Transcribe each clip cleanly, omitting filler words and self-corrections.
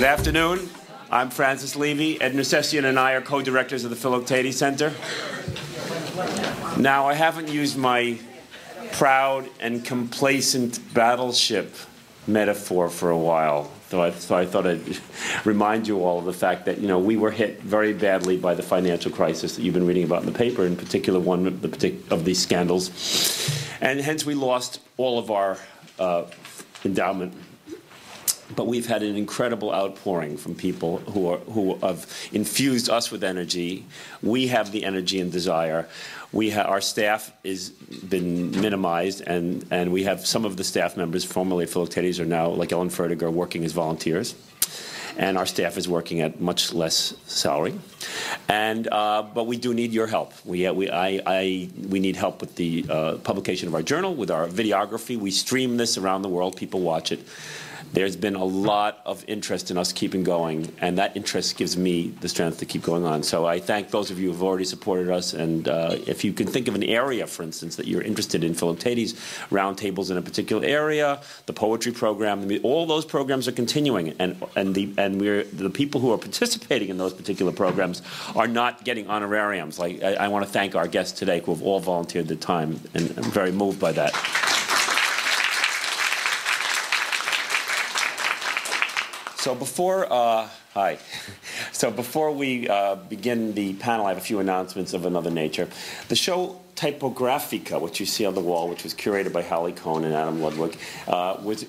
afternoon. I'm Francis Levy. Ed Nersessian and I are co-directors of the Philoctetes Center. Now, I haven't used my proud and complacent battleship metaphor for a while, so I thought I'd remind you all of the fact that, we were hit very badly by the financial crisis that you've been reading about in the paper, in particular one of these scandals, and hence we lost all of our endowment. But we've had an incredible outpouring from people who have infused us with energy. We have the energy and desire. Our staff has been minimized, and we have some of the staff members formerly at Philoctetes are now, like Ellen Ferdiger, working as volunteers. And our staff is working at much less salary. But we do need your help. We need help with the publication of our journal, with our videography. We stream this around the world. People watch it. There's been a lot of interest in us keeping going, and that interest gives me the strength to keep going on. So I thank those of you who have already supported us, and if you can think of an area, for instance, that you're interested in, Philoctetes, roundtables in a particular area, the poetry program, all those programs are continuing, and the people who are participating in those particular programs are not getting honorariums. Like I want to thank our guests today who have all volunteered their time, and I'm very moved by that. So before we begin the panel, I have a few announcements of another nature. The show Typographica, which you see on the wall, which was curated by Hallie Cohn and Adam Ludwig, was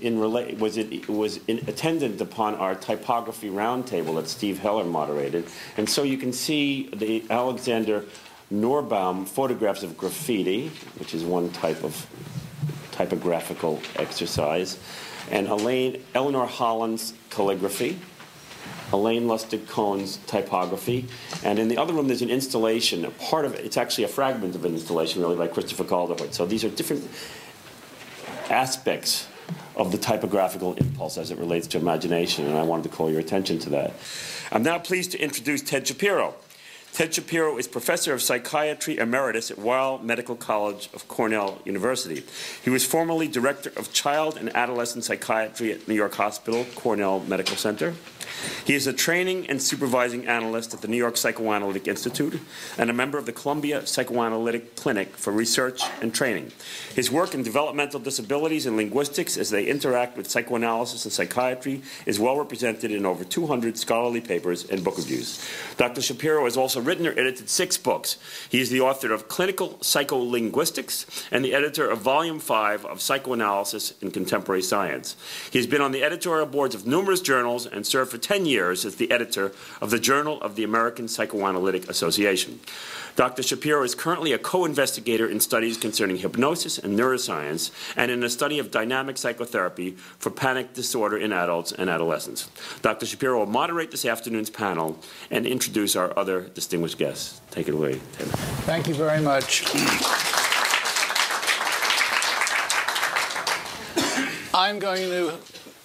attendant upon our typography roundtable that Steve Heller moderated. And so you can see the Alexander Norbaum photographs of graffiti, which is one type of typographical exercise, and Eleanor Holland's calligraphy, Elaine Lustig-Cohn's typography, and in the other room there's an installation. A part of it, it's actually a fragment of an installation, really, by Christopher Calderwood. So these are different aspects of the typographical impulse as it relates to imagination, and I wanted to call your attention to that. I'm now pleased to introduce Ted Shapiro. Ted Shapiro is professor of psychiatry emeritus at Weill Medical College of Cornell University. He was formerly director of child and adolescent psychiatry at New York Hospital, Cornell Medical Center. He is a training and supervising analyst at the New York Psychoanalytic Institute and a member of the Columbia Psychoanalytic Clinic for Research and Training. His work in developmental disabilities and linguistics as they interact with psychoanalysis and psychiatry is well represented in over 200 scholarly papers and book reviews. Dr. Shapiro has also written or edited 6 books. He is the author of Clinical Psycholinguistics and the editor of Volume 5 of Psychoanalysis in Contemporary Science. He has been on the editorial boards of numerous journals and served for 10 years as the editor of the Journal of the American Psychoanalytic Association. Dr. Shapiro is currently a co-investigator in studies concerning hypnosis and neuroscience and in a study of dynamic psychotherapy for panic disorder in adults and adolescents. Dr. Shapiro will moderate this afternoon's panel and introduce our other distinguished guests. Take it away, Ted. Thank you very much. I'm going to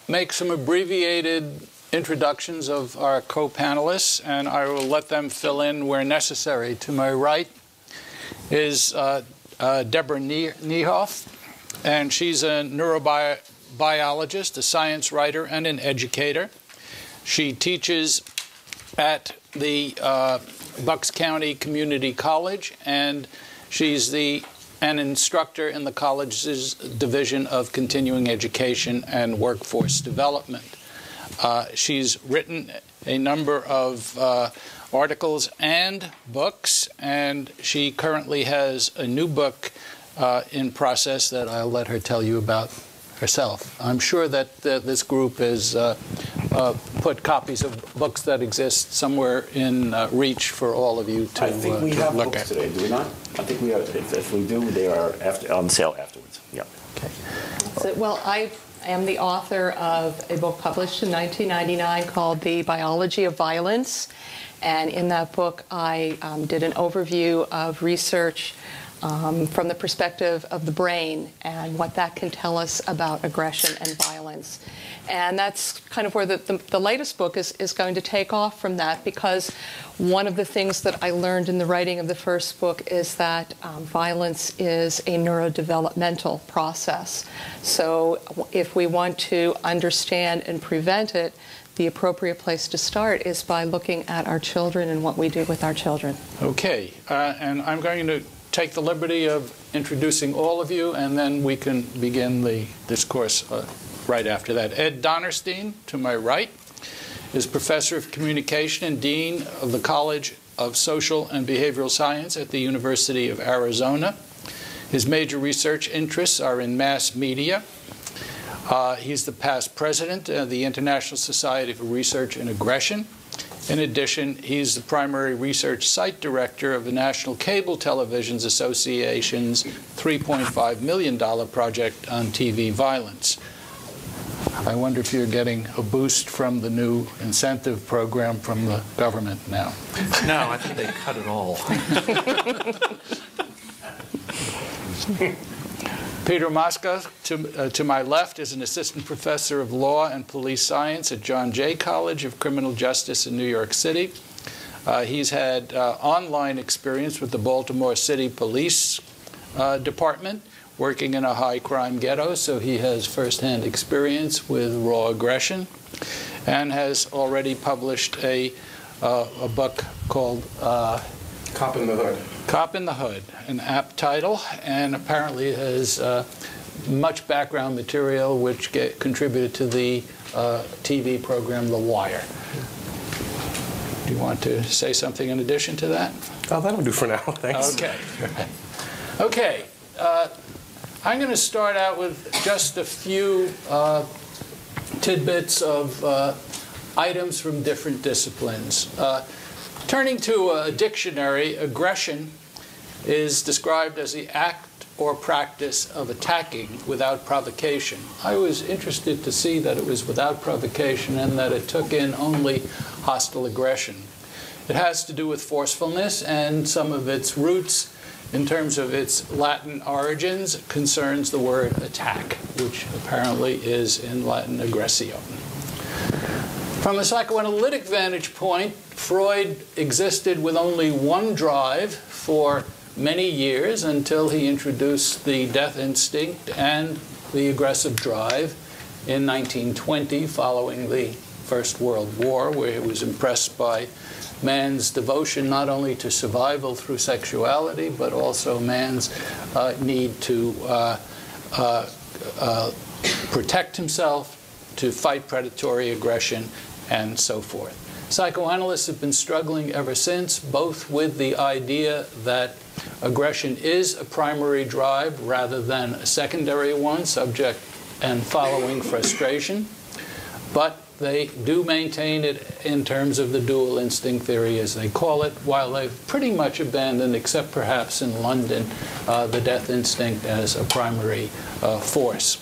make some abbreviated introductions of our co-panelists, and I will let them fill in where necessary. To my right is Debra Niehoff, and she's a neurobiologist, a science writer, and an educator. She teaches at the Bucks County Community College, and she's an instructor in the college's Division of Continuing Education and Workforce Development. She's written a number of articles and books, and she currently has a new book in process that I'll let her tell you about herself. I'm sure that this group has put copies of books that exist somewhere in reach for all of you to look at. I think we have books today, do we not? I think we are. If we do, they are on sale afterwards. Yeah. Okay. Well, I am the author of a book published in 1999 called The Biology of Violence. And in that book, I did an overview of research from the perspective of the brain and what that can tell us about aggression and violence. And that's kind of where the latest book is going to take off from that, because one of the things that I learned in the writing of the first book is that violence is a neurodevelopmental process. So if we want to understand and prevent it, the appropriate place to start is by looking at our children and what we do with our children. Okay, and I'm going to take the liberty of introducing all of you, and then we can begin the discourse right after that. Ed Donnerstein, to my right, is Professor of Communication and Dean of the College of Social and Behavioral Science at the University of Arizona. His major research interests are in mass media. He's the past president of the International Society for Research in Aggression. In addition, he's the primary research site director of the National Cable Television Association's $3.5 million project on TV violence. I wonder if you're getting a boost from the new incentive program from the government now. No, I think they cut it all. Peter Moskos, to my left, is an assistant professor of law and police science at John Jay College of Criminal Justice in New York City. He's had online experience with the Baltimore City Police Department, working in a high-crime ghetto, so he has firsthand experience with raw aggression, and has already published a book called Cop in the Hood. Cop in the Hood, an apt title, and apparently has much background material which contributed to the TV program The Wire. Do you want to say something in addition to that? Oh, that'll do for now, thanks. Okay. Okay. I'm going to start out with just a few tidbits of items from different disciplines. Turning to a dictionary, aggression is described as the act or practice of attacking without provocation. I was interested to see that it was without provocation and that it took in only hostile aggression. It has to do with forcefulness, and some of its roots in terms of its Latin origins concerns the word attack, which apparently is in Latin aggressio. From a psychoanalytic vantage point, Freud existed with only one drive for many years until he introduced the death instinct and the aggressive drive in 1920 following the First World War, where he was impressed by man's devotion not only to survival through sexuality, but also man's need to protect himself, to fight predatory aggression, and so forth. Psychoanalysts have been struggling ever since, both with the idea that aggression is a primary drive rather than a secondary one, subject and following frustration, but they do maintain it in terms of the dual instinct theory, as they call it, while they've pretty much abandoned, except perhaps in London, the death instinct as a primary force.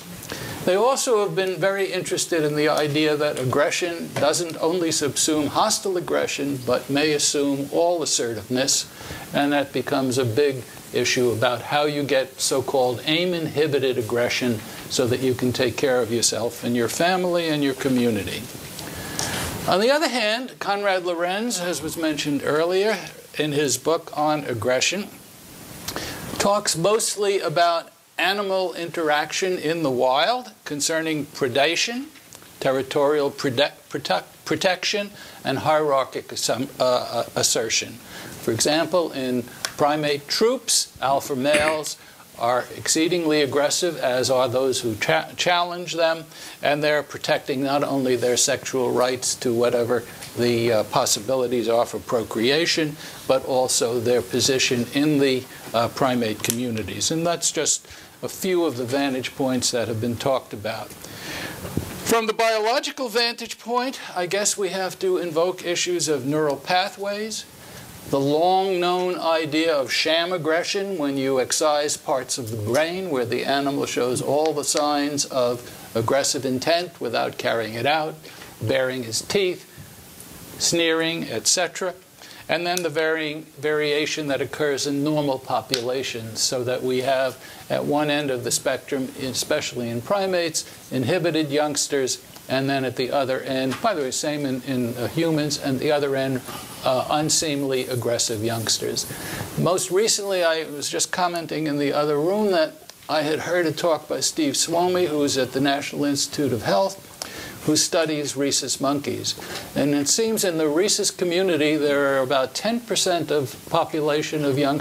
They also have been very interested in the idea that aggression doesn't only subsume hostile aggression, but may assume all assertiveness, and that becomes a big issue about how you get so-called aim-inhibited aggression so that you can take care of yourself and your family and your community. On the other hand, Konrad Lorenz, as was mentioned earlier in his book on aggression, talks mostly about animal interaction in the wild concerning predation, territorial protection, and hierarchic assertion. For example, in primate troops, alpha males are exceedingly aggressive, as are those who challenge them, and they're protecting not only their sexual rights to whatever the possibilities are for procreation, but also their position in the primate communities. And that's just a few of the vantage points that have been talked about. From the biological vantage point, I guess we have to invoke issues of neural pathways, the long-known idea of sham aggression, when you excise parts of the brain where the animal shows all the signs of aggressive intent without carrying it out, baring his teeth, sneering, etc. And then the variation that occurs in normal populations, so that we have, at one end of the spectrum, especially in primates, inhibited youngsters, and then at the other end, by the way, same in humans, and the other end, unseemly aggressive youngsters. Most recently, I was just commenting in the other room that I had heard a talk by Steve Suomi, who is at the National Institute of Health, who studies rhesus monkeys. And it seems in the rhesus community there are about 10% of population of young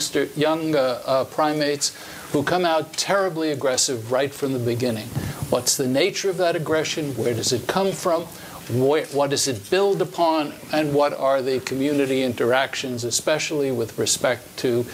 primates who come out terribly aggressive right from the beginning. What's the nature of that aggression? Where does it come from? What does it build upon? And what are the community interactions, especially with respect to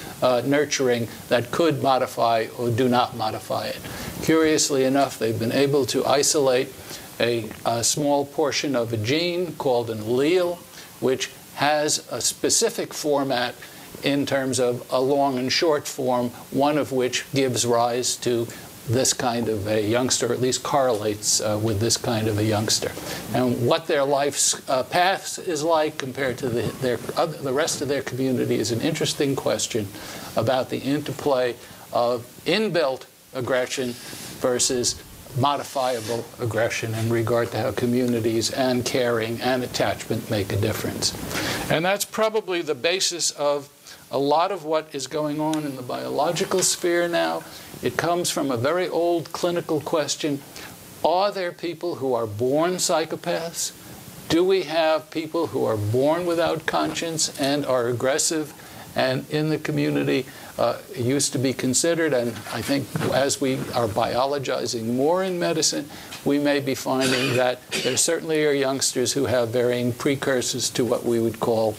nurturing, that could modify or do not modify it? Curiously enough, they've been able to isolate a small portion of a gene called an allele, which has a specific format in terms of a long and short form, one of which gives rise to this kind of a youngster, or at least correlates with this kind of a youngster. And what their life's path is like compared to the rest of their community is an interesting question about the interplay of inbuilt aggression versus modifiable aggression in regard to how communities and caring and attachment make a difference. And that's probably the basis of a lot of what is going on in the biological sphere now. It comes from a very old clinical question. Are there people who are born psychopaths? Do we have people who are born without conscience and are aggressive and in the community used to be considered? And I think as we are biologizing more in medicine, we may be finding that there certainly are youngsters who have varying precursors to what we would call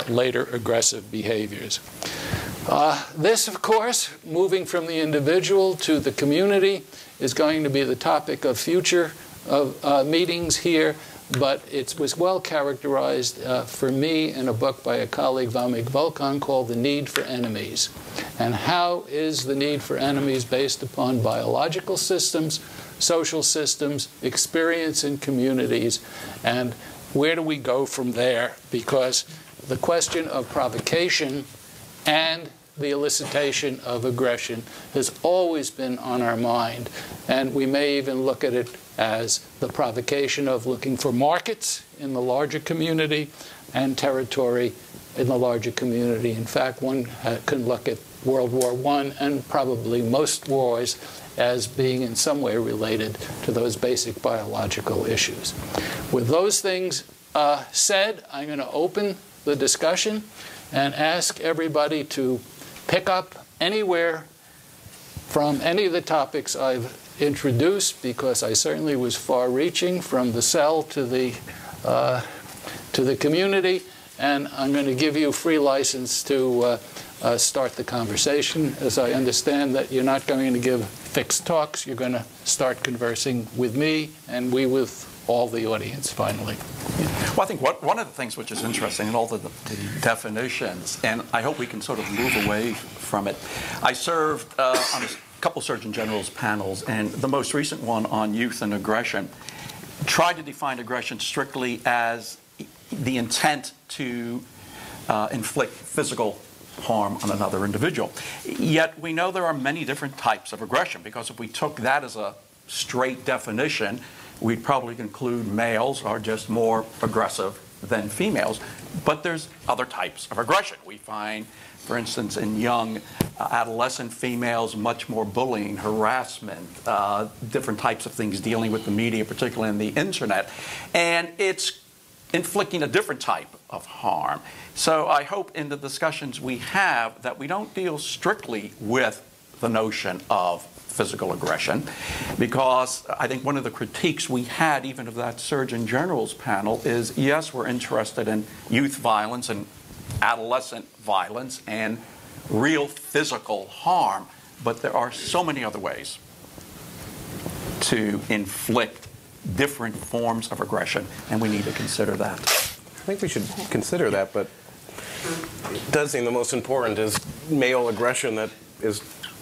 later aggressive behaviors. This, of course, moving from the individual to the community, is going to be the topic of future meetings here, but it was well characterized for me in a book by a colleague, Vamik Volkan, called The Need for Enemies. And how is the need for enemies based upon biological systems, social systems, experience in communities, and where do we go from there? Because the question of provocation and the elicitation of aggression has always been on our mind. And we may even look at it as the provocation of looking for markets in the larger community and territory in the larger community. In fact, one can look at World War I and probably most wars as being in some way related to those basic biological issues. With those things said, I'm going to open the discussion and ask everybody to pick up anywhere from any of the topics I've introduced, because I certainly was far-reaching from the cell to the community, and I'm going to give you free license to start the conversation. As I understand that you're not going to give fixed talks, you're going to start conversing with me and we with all the audience finally. Well, I think one of the things which is interesting in all the definitions, and I hope we can sort of move away from it. I served on a couple Surgeon General's panels, and the most recent one on youth and aggression tried to define aggression strictly as the intent to inflict physical harm on another individual. Yet we know there are many different types of aggression, because if we took that as a straight definition, we'd probably conclude males are just more aggressive than females. But there's other types of aggression. We find, for instance, in young adolescent females, much more bullying, harassment, different types of things dealing with the media, particularly in the internet. And it's inflicting a different type of harm. So I hope in the discussions we have that we don't deal strictly with the notion of physical aggression, because I think one of the critiques we had even of that Surgeon General's panel is, yes, we're interested in youth violence and adolescent violence and real physical harm, but there are so many other ways to inflict different forms of aggression, and we need to consider that. I think we should consider that, but it does seem the most important is male aggression that is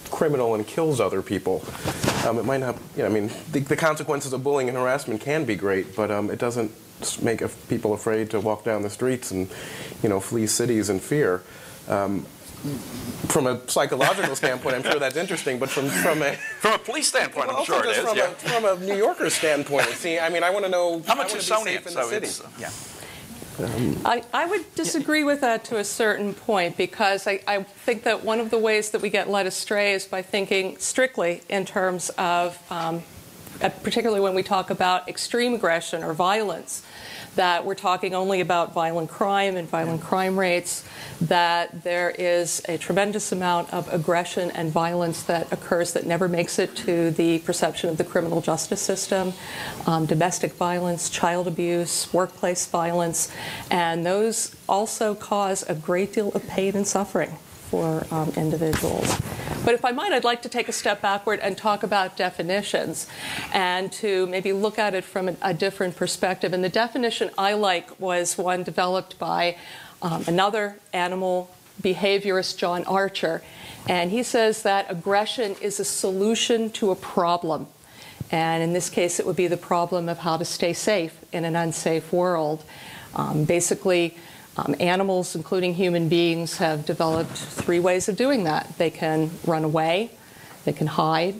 criminal and kills other people. It might not, I mean, the consequences of bullying and harassment can be great, but it doesn't make people afraid to walk down the streets and, flee cities in fear. From a psychological standpoint, I'm sure that's interesting, but from a police standpoint, I'm sure it is. From a New Yorker standpoint, I want to know how much is Sony in the city. Yeah. I would disagree with that to a certain point, because I think that one of the ways that we get led astray is by thinking strictly in terms of particularly when we talk about extreme aggression or violence, that we're talking only about violent crime and violent crime rates, that there is a tremendous amount of aggression and violence that occurs that never makes it to the perception of the criminal justice system, domestic violence, child abuse, workplace violence, and those also cause a great deal of pain and suffering for individuals. But if I might, I'd like to take a step backward and talk about definitions and to maybe look at it from a different perspective. And the definition I like was one developed by another animal behaviorist, John Archer. And he says that aggression is a solution to a problem. And in this case, it would be the problem of how to stay safe in an unsafe world. Basically, animals, including human beings, have developed three ways of doing that. They can run away, they can hide,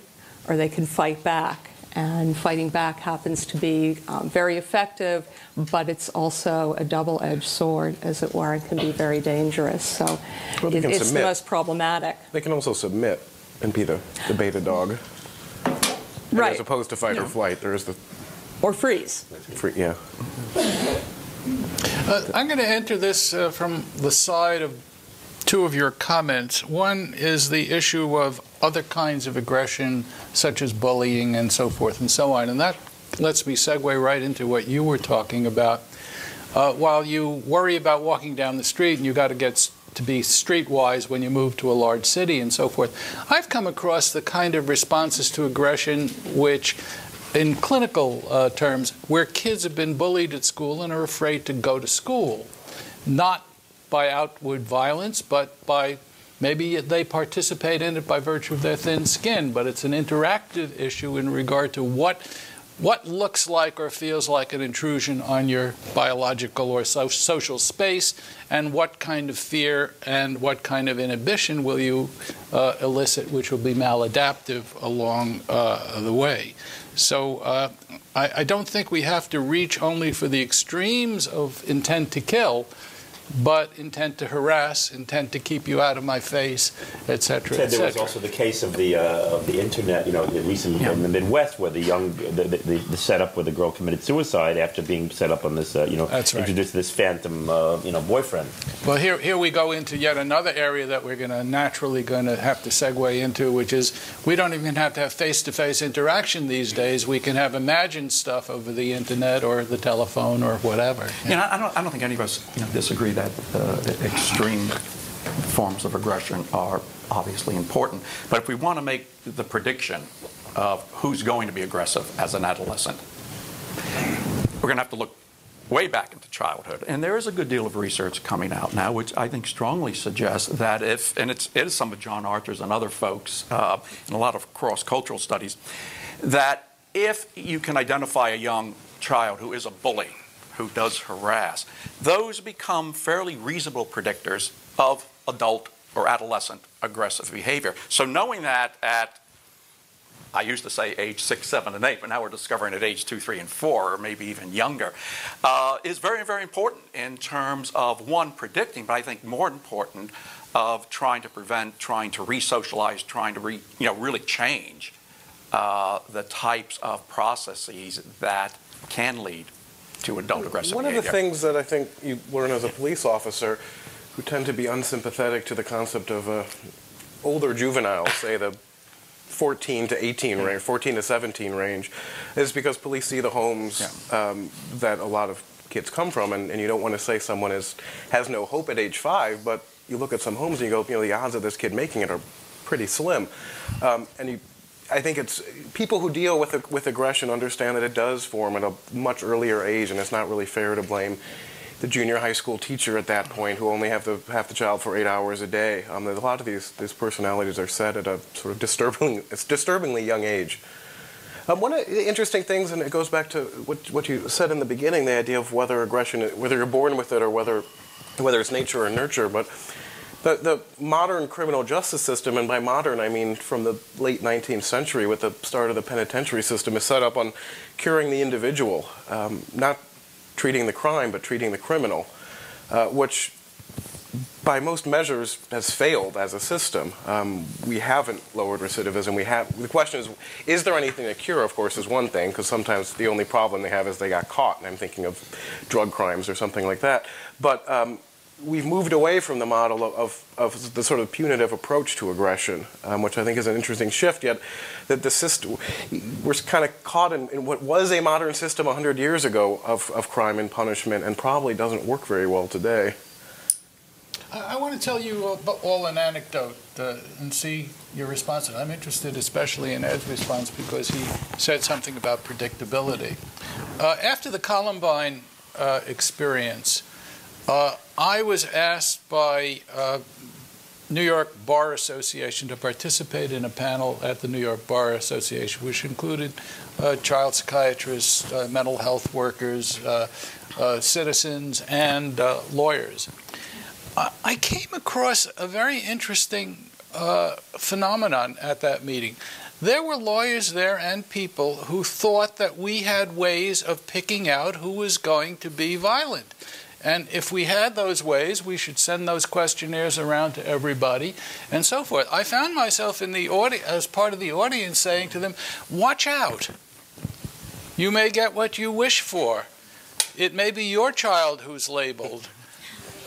or they can fight back. And fighting back happens to be very effective, but it's also a double-edged sword, as it were, and can be very dangerous. So it's the most problematic. They can also submit and be the beta dog. Right. As opposed to fight or flight, there is the... Or freeze. Yeah. I'm going to enter this from the side of two of your comments. One is the issue of other kinds of aggression, such as bullying and so forth and so on. And that lets me segue right into what you were talking about. While you worry about walking down the street and you got to get to be streetwise when you move to a large city and so forth, I've come across the kind of responses to aggression which, in clinical terms, where kids have been bullied at school and are afraid to go to school, not by outward violence, but by maybe they participate in it by virtue of their thin skin, but it's an interactive issue in regard to what looks like or feels like an intrusion on your biological or social space, and what kind of fear and what kind of inhibition will you elicit, which will be maladaptive along the way. So I don't think we have to reach only for the extremes of intent to kill, but intent to harass, intent to keep you out of my face, et cetera, et cetera. There was also the case of the internet, at least in the Midwest, where the setup where the girl committed suicide after being set up on this, That's right. introduced this phantom, boyfriend. Well, here we go into yet another area that we're naturally going to have to segue into, which is we don't even have to have face-to-face interaction these days. We can have imagined stuff over the internet or the telephone or whatever. I don't think any of us disagree that extreme forms of aggression are obviously important. But if we want to make the prediction of who's going to be aggressive as an adolescent, we're going to have to look way back into childhood. And there is a good deal of research coming out now, which I think strongly suggests that it is some of John Archer's and other folks, and a lot of cross-cultural studies, that if you can identify a young child who is a bully, who does harass, those become fairly reasonable predictors of adult or adolescent aggressive behavior. So knowing that at, I used to say age 6, 7, and 8, but now we're discovering at age 2, 3, and 4, or maybe even younger, is very, very important in terms of, one, predicting, but I think more important, of trying to prevent, trying to re-socialize, trying to really change the types of processes that can lead to adult aggressive behavior. One of the things that I think you learn as a police officer, who tend to be unsympathetic to the concept of older juveniles, say the 14 to 18 range, 14 to 17 range, is because police see the homes that a lot of kids come from, and you don't want to say someone has no hope at age 5, but you look at some homes and you go, the odds of this kid making it are pretty slim. I think it's people who deal with aggression understand that it does form at a much earlier age, and it's not really fair to blame the junior high school teacher at that point who only have the child for 8 hours a day. A lot of these personalities are set at a sort of disturbingly young age. One of the interesting things, and it goes back to what you said in the beginning, the idea of whether aggression, whether you're born with it or whether it's nature or nurture, but the modern criminal justice system, and by modern I mean from the late 19th century with the start of the penitentiary system, is set up on curing the individual, not treating the crime but treating the criminal, which by most measures, has failed as a system. We haven't lowered recidivism. The question is there anything to cure, of course, is one thing, because sometimes the only problem they have is they got caught, and I'm thinking of drug crimes or something like that. But we've moved away from the model of the sort of punitive approach to aggression, which I think is an interesting shift, yet that the system, we're kind of caught in what was a modern system 100 years ago of crime and punishment, and probably doesn't work very well today. I want to tell you all an anecdote and see your response. I'm interested especially in Ed's response because he said something about predictability. After the Columbine experience, I was asked by New York Bar Association to participate in a panel at the New York Bar Association, which included child psychiatrists, mental health workers, citizens, and lawyers. I came across a very interesting phenomenon at that meeting. There were lawyers there and people who thought that we had ways of picking out who was going to be violent. And if we had those ways, we should send those questionnaires around to everybody and so forth. I found myself in the as part of the audience saying to them, watch out. You may get what you wish for. It may be your child who's labeled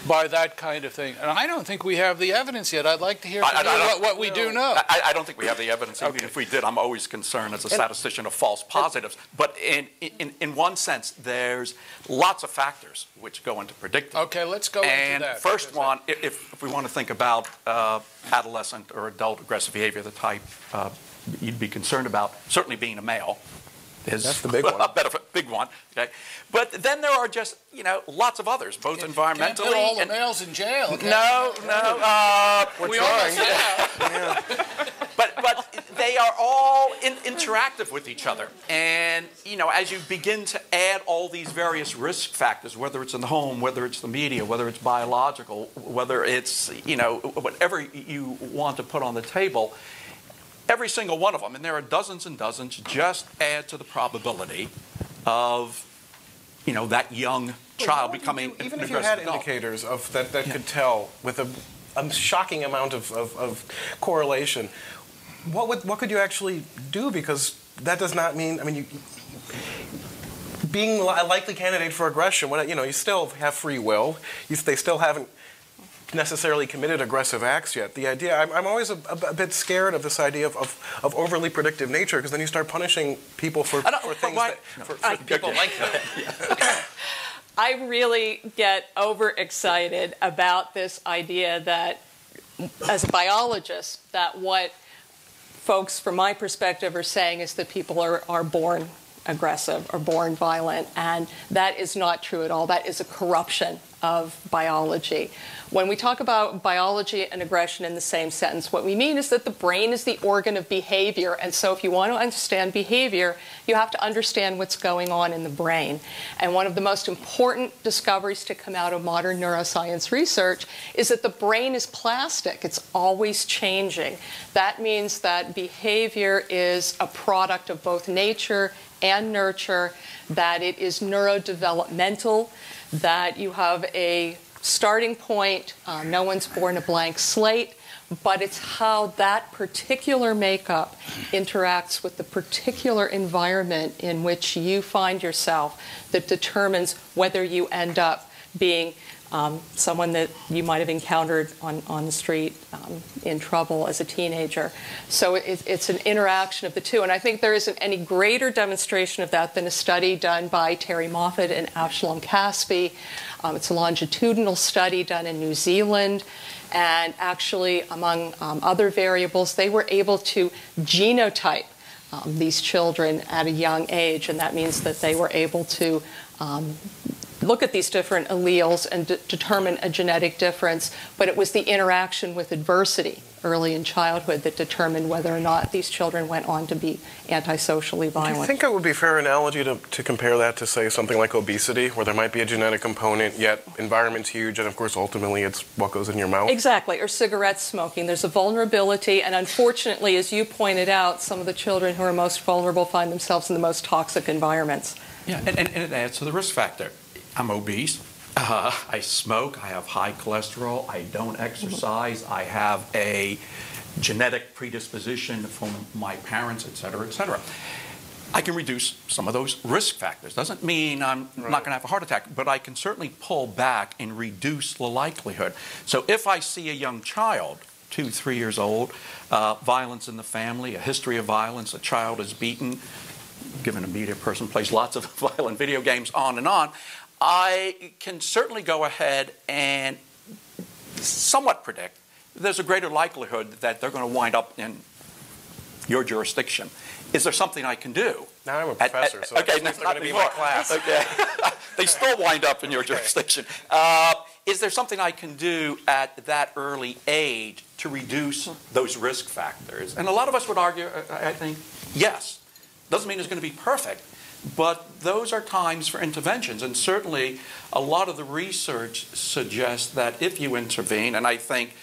by that kind of thing. And I don't think we have the evidence yet. I'd like to hear from you what we do know. I don't think we have the evidence. Even if we did, I'm always concerned as a statistician of false positives. But in one sense, there's lots of factors which go into predicting. Okay, let's go into that. And first one, if we want to think about adolescent or adult aggressive behavior, the type you'd be concerned about, certainly being a male, that's the big one. Big one. Okay, but then there are just lots of others, both environmentally. Can't put all the males in jail. No. We're trying. Yeah. But they are all interactive with each other, and as you begin to add all these various risk factors, whether it's in the home, whether it's the media, whether it's biological, whether it's whatever you want to put on the table. Every single one of them, and there are dozens and dozens, just add to the probability of, that young child becoming even an if you had aggressive adult. Indicators of that could tell with a shocking amount of correlation, what could you actually do? Because that does not mean, being a likely candidate for aggression, you still have free will. They still haven't necessarily committed aggressive acts yet. The idea, I'm always a bit scared of this idea of overly predictive nature, because then you start punishing people for things for people like that. I really get overexcited about this idea that, as a biologist, that what folks from my perspective are saying is that people are born aggressive or born violent, and that is not true at all. That is a corruption of biology. When we talk about biology and aggression in the same sentence, what we mean is that the brain is the organ of behavior, and so if you want to understand behavior, you have to understand what's going on in the brain. And one of the most important discoveries to come out of modern neuroscience research is that the brain is plastic. It's always changing. That means that behavior is a product of both nature and nurture, that it is neurodevelopmental, that you have a starting point. No one's born a blank slate, but it's how that particular makeup interacts with the particular environment in which you find yourself that determines whether you end up being someone that you might have encountered on the street in trouble as a teenager. So it's an interaction of the two. And I think there isn't any greater demonstration of that than a study done by Terry Moffat and Avshalom Caspi. It's a longitudinal study done in New Zealand. And actually, among other variables, they were able to genotype these children at a young age. And that means that they were able to look at these different alleles and determine a genetic difference, but it was the interaction with adversity early in childhood that determined whether or not these children went on to be antisocially violent. Do you think it would be a fair analogy to compare that to, say, something like obesity, where there might be a genetic component, yet environment's huge, and of course, ultimately, it's what goes in your mouth? Exactly, or cigarette smoking. There's a vulnerability, and unfortunately, as you pointed out, some of the children who are most vulnerable find themselves in the most toxic environments. Yeah, and it adds to the risk factor. I'm obese. I smoke, I have high cholesterol, I don't exercise, I have a genetic predisposition from my parents, et cetera, et cetera. I can reduce some of those risk factors. Doesn't mean I'm not going to have a heart attack, but I can certainly pull back and reduce the likelihood. So if I see a young child, 2, 3 years old, violence in the family, a history of violence, a child is beaten, given a media person plays lots of violent video games, on, I can certainly go ahead and somewhat predict there's a greater likelihood that they're going to wind up in your jurisdiction. Is there something I can do? Now I'm a professor, so okay, they're going to be in my class. Okay. They still wind up in your jurisdiction. Is there something I can do at that early age to reduce those risk factors? And a lot of us would argue, I think, yes. Doesn't mean it's going to be perfect, but those are times for interventions. And certainly a lot of the research suggests that if you intervene, and I think,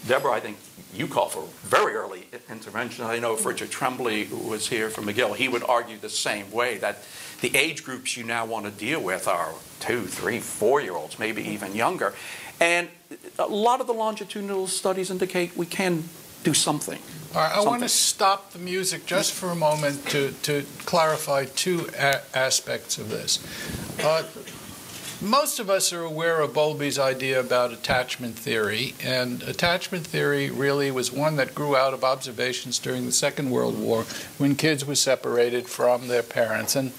Debra, I think you call for very early intervention. I know if Richard Tremblay was here from McGill, he would argue the same way, that the age groups you now want to deal with are 2, 3, 4-year-olds, maybe even younger. And a lot of the longitudinal studies indicate we can do something. All right, I want to stop the music just for a moment to clarify two aspects of this. Most of us are aware of Bowlby's idea about attachment theory, and attachment theory really was one that grew out of observations during the Second World War when kids were separated from their parents and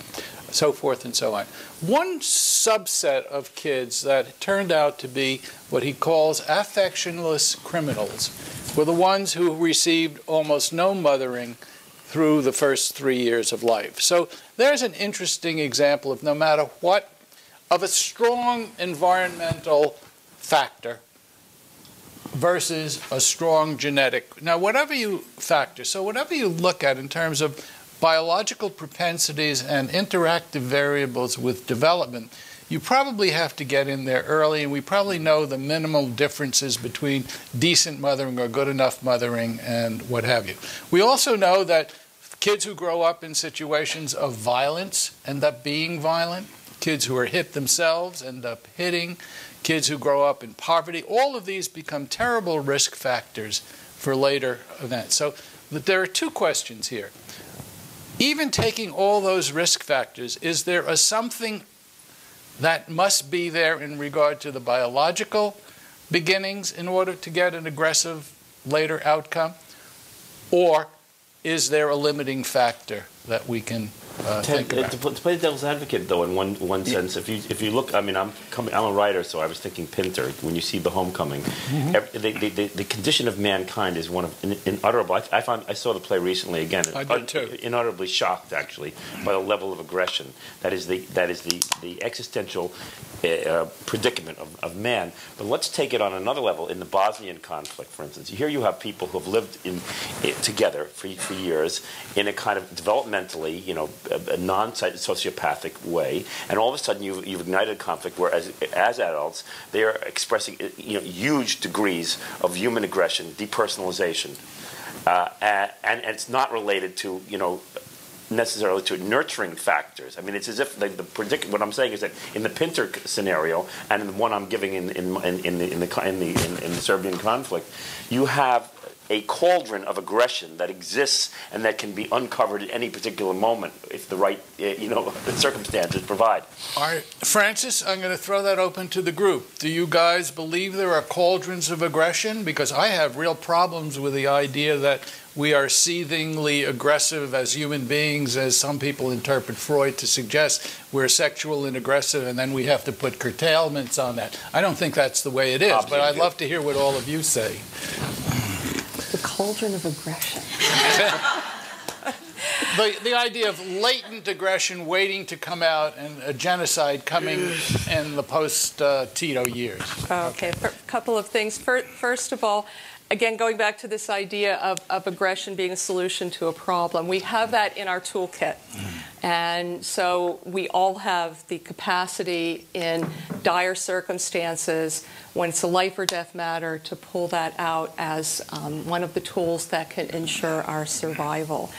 so forth and so on. One subset of kids that turned out to be what he calls affectionless criminals were the ones who received almost no mothering through the first 3 years of life. So there's an interesting example of no matter what, of a strong environmental factor versus a strong genetic. Now, whatever you factor, so whatever you look at in terms of biological propensities and interactive variables with development, you probably have to get in there early, and we probably know the minimal differences between decent mothering or good enough mothering and what have you. We also know that kids who grow up in situations of violence end up being violent. Kids who are hit themselves end up hitting. Kids who grow up in poverty. All of these become terrible risk factors for later events. So there are two questions here. Even taking all those risk factors, is there a something that must be there in regard to the biological beginnings in order to get an aggressive later outcome? Or is there a limiting factor that we can think about? To play the devil's advocate, though, in one sense, if you look, I mean, I'm a writer, so I was thinking Pinter. When you see The Homecoming, the condition of mankind is one of unutterable. I saw the play recently again. I did too. Unutterably shocked, actually, by the level of aggression that is the existential predicament of man. But let's take it on another level. In the Bosnian conflict, for instance, here you have people who have lived together for years in a kind of developmentally, a non-sociopathic way, and all of a sudden you've ignited a conflict where, as adults, they are expressing huge degrees of human aggression, depersonalization, and it's not related to necessarily to nurturing factors. I mean, it's as if what I'm saying is that in the Pinter scenario and in the one I'm giving in the Serbian conflict, you have a cauldron of aggression that exists and that can be uncovered at any particular moment if the right circumstances provide. All right, Francis, I'm going to throw that open to the group. Do you guys believe there are cauldrons of aggression? Because I have real problems with the idea that we are seethingly aggressive as human beings, as some people interpret Freud to suggest. We're sexual and aggressive, and then we have to put curtailments on that. I don't think that's the way it is, but I'd love to hear what all of you say. The cauldron of aggression. The idea of latent aggression waiting to come out and a genocide coming in the post-Tito years. Okay, a couple of things. First of all, again, going back to this idea of aggression being a solution to a problem, we have that in our toolkit. And so we all have the capacity in dire circumstances, when it's a life or death matter, to pull that out as one of the tools that can ensure our survival.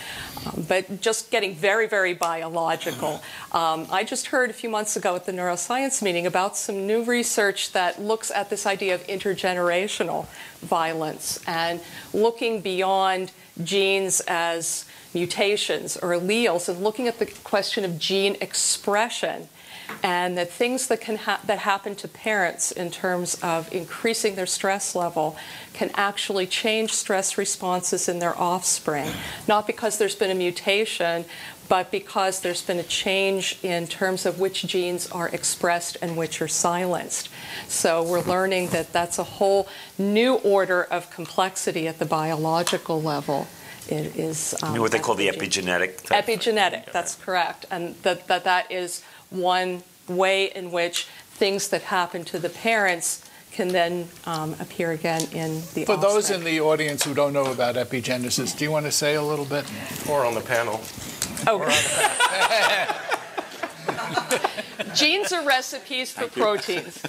But just getting very, very biological. I just heard a few months ago at the neuroscience meeting about some new research that looks at this idea of intergenerational violence and looking beyond genes as mutations or alleles and looking at the question of gene expression, and that things that that happen to parents in terms of increasing their stress level can actually change stress responses in their offspring, not because there's been a mutation, but because there's been a change in terms of which genes are expressed and which are silenced. So we're learning that that's a whole new order of complexity at the biological level. It is what they call the epigenetic type. Epigenetic, that's correct. And that is one way in which things that happen to the parents can then appear again in the For offspring. those in the audience who don't know about epigenesis, do you want to say a little bit? Or on the panel. Oh. Genes are recipes for proteins.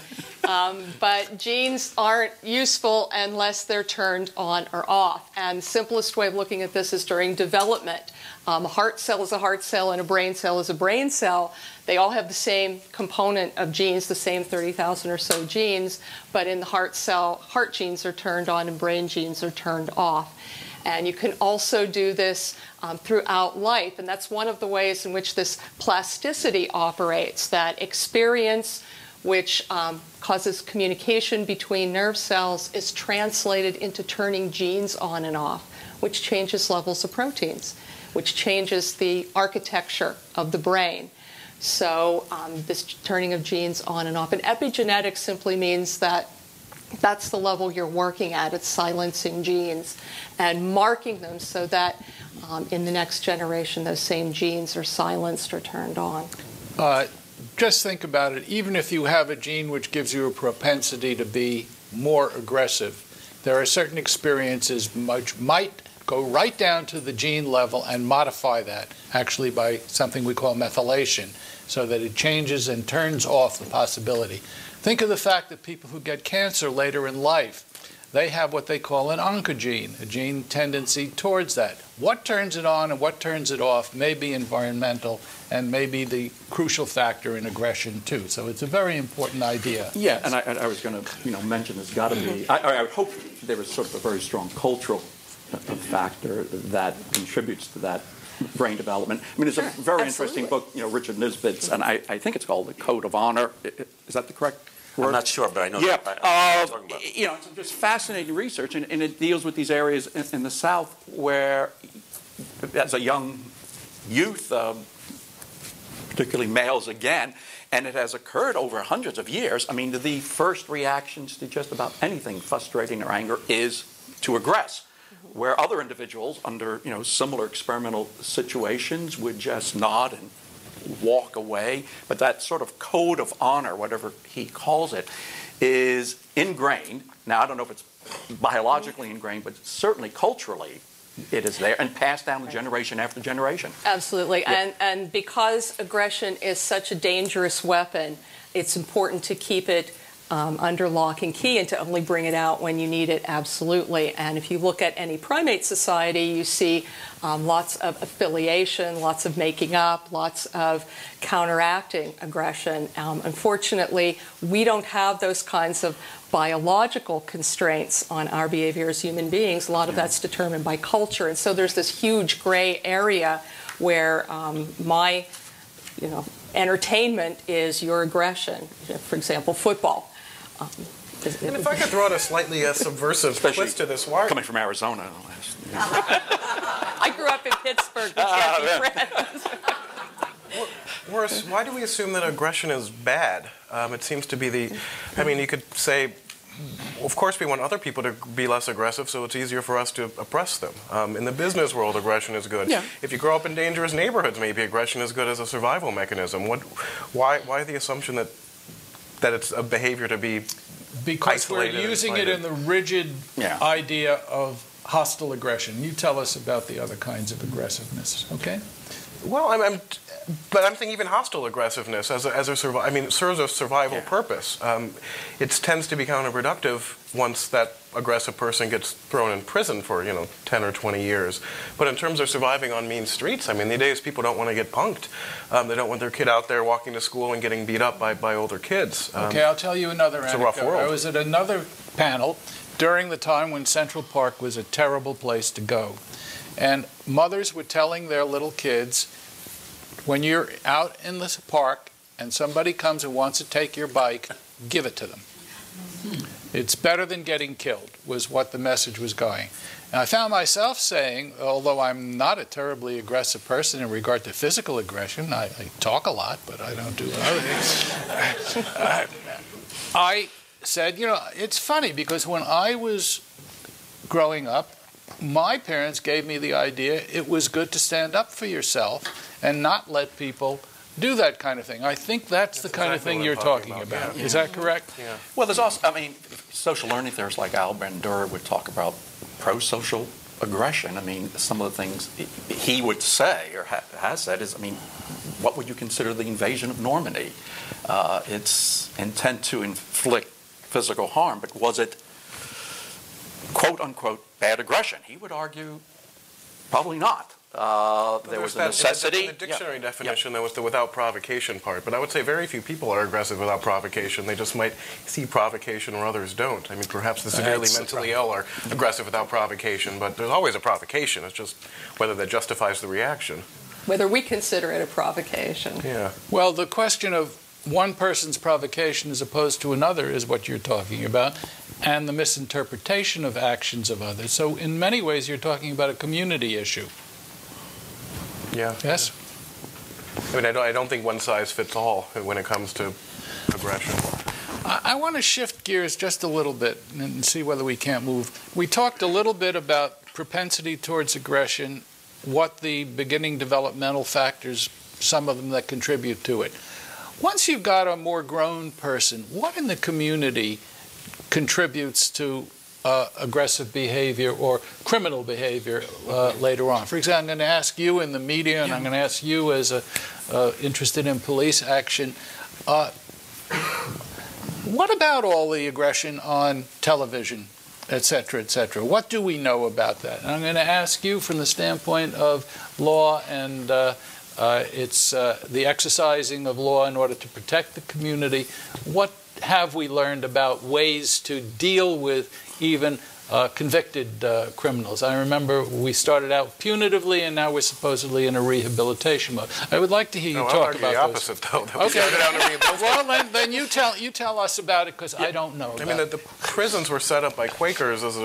But genes aren't useful unless they're turned on or off. And the simplest way of looking at this is during development. A heart cell is a heart cell and a brain cell is a brain cell. They all have the same component of genes, the same 30,000 or so genes, but in the heart cell, heart genes are turned on and brain genes are turned off. And you can also do this throughout life, and that's one of the ways in which this plasticity operates, that experience which causes communication between nerve cells is translated into turning genes on and off, which changes levels of proteins, which changes the architecture of the brain. So this turning of genes on and off. And epigenetics simply means that that's the level you're working at. It's silencing genes and marking them so that in the next generation those same genes are silenced or turned on. Just think about it. Even if you have a gene which gives you a propensity to be more aggressive, there are certain experiences which might go right down to the gene level and modify that, actually by something we call methylation, so that it changes and turns off the possibility. Think of the fact that people who get cancer later in life, they have what they call an oncogene, a gene tendency towards that. What turns it on and what turns it off may be environmental and may be the crucial factor in aggression too. So it's a very important idea. Yeah, and I was going to mention there's got to be, I would hope there was sort of a very strong cultural factor that contributes to that brain development. I mean, there's a very interesting book, Richard Nisbet's, and I think it's called The Code of Honor. Is that the correct word? I'm not sure, but I know. Yeah, what you're talking about. It's just fascinating research, and it deals with these areas in the South where, as a young youth, particularly males again, and it has occurred over hundreds of years. I mean, the first reactions to just about anything frustrating or anger is to aggress, where other individuals under similar experimental situations would just nod and walk away. But that sort of code of honor, whatever he calls it, is ingrained. Now, I don't know if it's biologically ingrained, but certainly culturally it is there and passed down to generation after generation. Absolutely. Yeah. And because aggression is such a dangerous weapon, it's important to keep it under lock and key and to only bring it out when you need it, absolutely. And if you look at any primate society, you see lots of affiliation, lots of making up, lots of counteracting aggression. Unfortunately, we don't have those kinds of biological constraints on our behavior as human beings. A lot of that's determined by culture. And so there's this huge gray area where my entertainment is your aggression. For example, football. And if I could throw out a slightly subversive twist to this, why? Coming from Arizona. I grew up in Pittsburgh. We can't be friends. Worse, why do we assume that aggression is bad? It seems to be you could say, of course we want other people to be less aggressive, so it's easier for us to oppress them. In the business world, aggression is good. Yeah. If you grow up in dangerous neighborhoods, maybe aggression is good as a survival mechanism. Why the assumption that it's a behavior to be because we're using it in the rigid idea of hostile aggression. You tell us about the other kinds of aggressiveness, okay? Well, but I'm thinking even hostile aggressiveness as a it serves a survival purpose. It tends to be counterproductive once that aggressive person gets thrown in prison for 10 or 20 years. But in terms of surviving on mean streets, nowadays people don't want to get punked. They don't want their kid out there walking to school and getting beat up by older kids. Okay, I'll tell you another anecdote. It's a rough world. I was at another panel during the time when Central Park was a terrible place to go. And mothers were telling their little kids, when you're out in this park and somebody comes and wants to take your bike, give it to them. It's better than getting killed, was what the message was going. And I found myself saying, although I'm not a terribly aggressive person in regard to physical aggression, I talk a lot, but I don't do other things. I said, it's funny because when I was growing up, my parents gave me the idea it was good to stand up for yourself and not let people do that kind of thing. I think that's the kind of thing you're talking about. Yeah. Is that correct? Yeah. Well, there's also, social learning theorists like Al Bandura would talk about pro-social aggression. Some of the things he would say or has said is, what would you consider the invasion of Normandy? It's intent to inflict physical harm, but was it quote-unquote bad aggression? He would argue probably not. There was a necessity. In the dictionary definition, there was the without provocation part. But I would say very few people are aggressive without provocation. They just might see provocation where others don't. Perhaps the severely mentally ill are aggressive without provocation, but there's always a provocation. It's just whether that justifies the reaction. Whether we consider it a provocation. Yeah. Well, the question of one person's provocation as opposed to another is what you're talking about, and the misinterpretation of actions of others. So in many ways, you're talking about a community issue. Yeah. Yes? I don't think one size fits all when it comes to aggression. I want to shift gears just a little bit and see whether we can't move. We talked a little bit about propensity towards aggression, what the beginning developmental factors, some of them that contribute to it. Once you've got a more grown person, what in the community contributes to aggressive behavior or criminal behavior later on? For example, I'm going to ask you in the media, and I'm going to ask you as interested in police action, what about all the aggression on television, et cetera, et cetera? What do we know about that? And I'm going to ask you from the standpoint of law and it's the exercising of law in order to protect the community. What have we learned about ways to deal with even convicted criminals? I remember we started out punitively, and now we're supposedly in a rehabilitation mode. I would like to hear you talk about the opposite, though. Okay. Well, then you tell us about it, because I don't know. The prisons were set up by Quakers as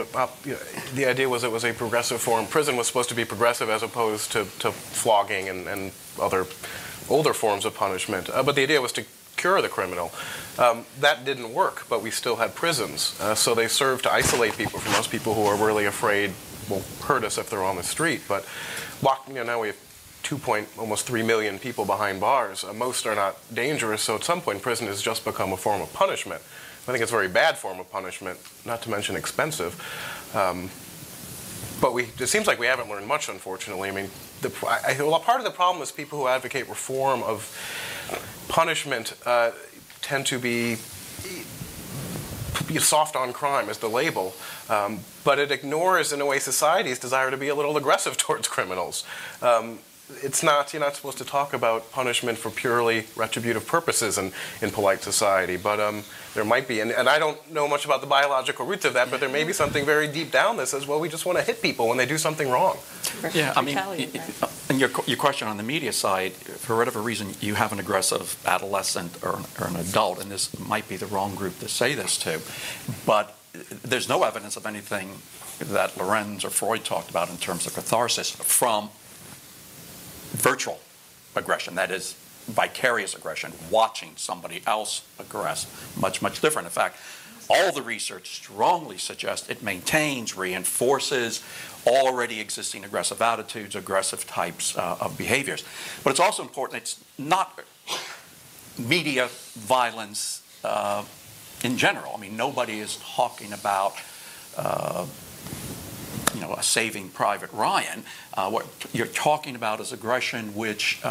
the idea was it was a progressive form. Prison was supposed to be progressive as opposed to flogging and other older forms of punishment. But the idea was to cure the criminal. That didn't work, but we still had prisons. So they served to isolate people from those people who are really afraid will hurt us if they're on the street. But now we have almost 3 million people behind bars. Most are not dangerous, so at some point prison has just become a form of punishment. I think it's a very bad form of punishment, not to mention expensive. But it seems like we haven't learned much, unfortunately. Part of the problem is people who advocate reform of punishment tend to be soft on crime as the label, but it ignores, in a way, society's desire to be a little aggressive towards criminals. You're not supposed to talk about punishment for purely retributive purposes in polite society, but there might be, and I don't know much about the biological roots of that, but there may be something very deep down that says, well, we just want to hit people when they do something wrong. Yeah, and your question on the media side, for whatever reason, you have an aggressive adolescent or an adult, and this might be the wrong group to say this to, but there's no evidence of anything that Lorenz or Freud talked about in terms of catharsis from virtual aggression, that is, vicarious aggression, watching somebody else aggress, much, much different. In fact, all the research strongly suggests it maintains, reinforces already existing aggressive attitudes, aggressive types of behaviors. But it's also important, it's not media violence in general. Nobody is talking about a Saving Private Ryan. What you're talking about is aggression which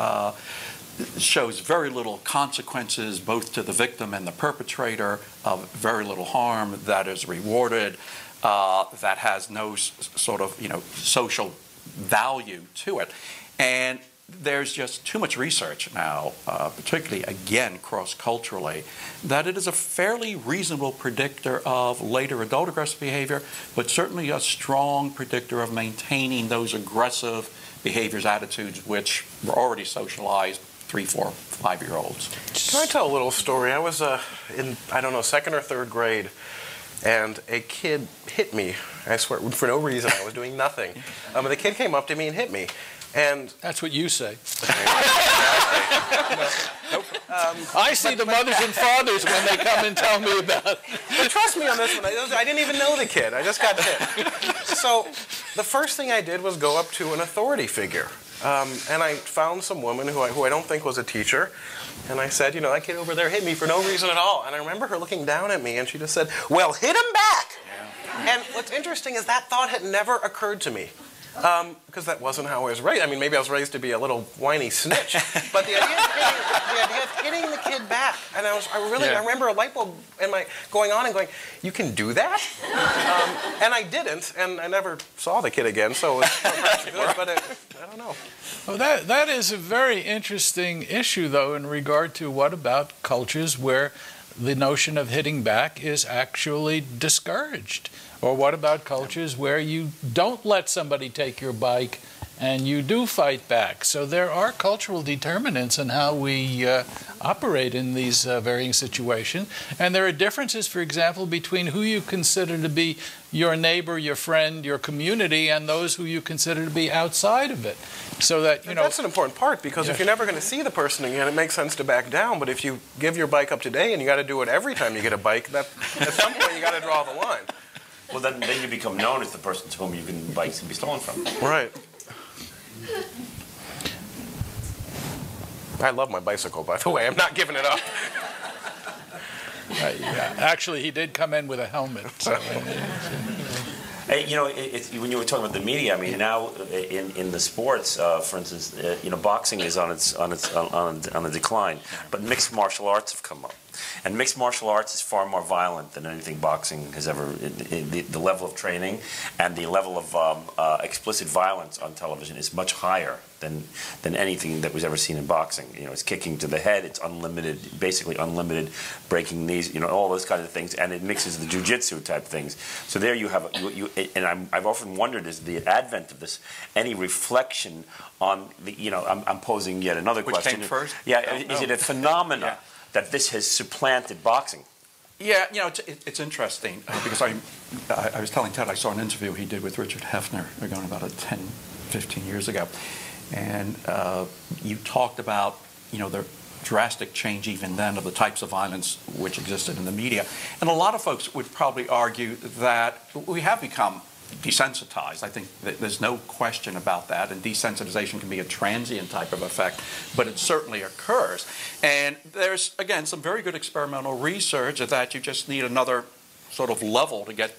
shows very little consequences both to the victim and the perpetrator, of very little harm, that is rewarded, that has no sort of social value to it. And there's just too much research now, particularly, again, cross-culturally, that it is a fairly reasonable predictor of later adult aggressive behavior, but certainly a strong predictor of maintaining those aggressive behaviors, attitudes, which were already socialized 3, 4, 5-year-olds. Can I tell a little story? I was in, I don't know, 2nd or 3rd grade, and a kid hit me. I swear, for no reason. I was doing nothing. The kid came up to me and hit me. And that's what you say. I see the mothers and fathers when they come and tell me about it. But trust me on this one, I didn't even know the kid. I just got hit. So the first thing I did was go up to an authority figure. And I found some woman who I don't think was a teacher. And I said, that kid over there hit me for no reason at all. And I remember her looking down at me, and she just said, well, hit him back. Yeah. And what's interesting is that thought had never occurred to me. Because that wasn't how I was raised. I mean, maybe I was raised to be a little whiny snitch. But the idea of hitting the kid back, and I remember a light bulb going on and going, you can do that? And I didn't, and I never saw the kid again, so it was good, but I don't know. Well, that is a very interesting issue, though, in regard to what about cultures where the notion of hitting back is actually discouraged? Or what about cultures where you don't let somebody take your bike and you do fight back? So there are cultural determinants in how we operate in these varying situations. And there are differences, for example, between who you consider to be your neighbor, your friend, your community, and those who you consider to be outside of it. So that, that's an important part, because if you're never going to see the person again, it makes sense to back down. But if you give your bike up today and you got to do it every time you get a bike, at some point you got to draw the line. Well, then you become known as the person to whom you can bikes can be stolen from. Right. I love my bicycle, by the way. I'm not giving it up. Yeah. Actually, he did come in with a helmet. So. Hey, when you were talking about the media, I mean, now in the sports, for instance, boxing is on the decline, but mixed martial arts have come up. And mixed martial arts is far more violent than anything boxing has ever. The level of training and the level of explicit violence on television is much higher than anything that was ever seen in boxing. It's kicking to the head, it's unlimited, basically unlimited, breaking knees, all those kinds of things, and it mixes the jiu-jitsu type things. So there you have, and I've often wondered, is the advent of this any reflection on the, I'm posing yet another question. Which came first? Yeah, is it a phenomenon that this has supplanted boxing? Yeah, it's interesting because I was telling Ted I saw an interview he did with Richard Hefner going about 10, 15 years ago, and you talked about the drastic change even then of the types of violence which existed in the media, and a lot of folks would probably argue that we have become desensitized. I think that there's no question about that, and desensitization can be a transient type of effect, but it certainly occurs. And there's, again, some very good experimental research that you just need another sort of level to get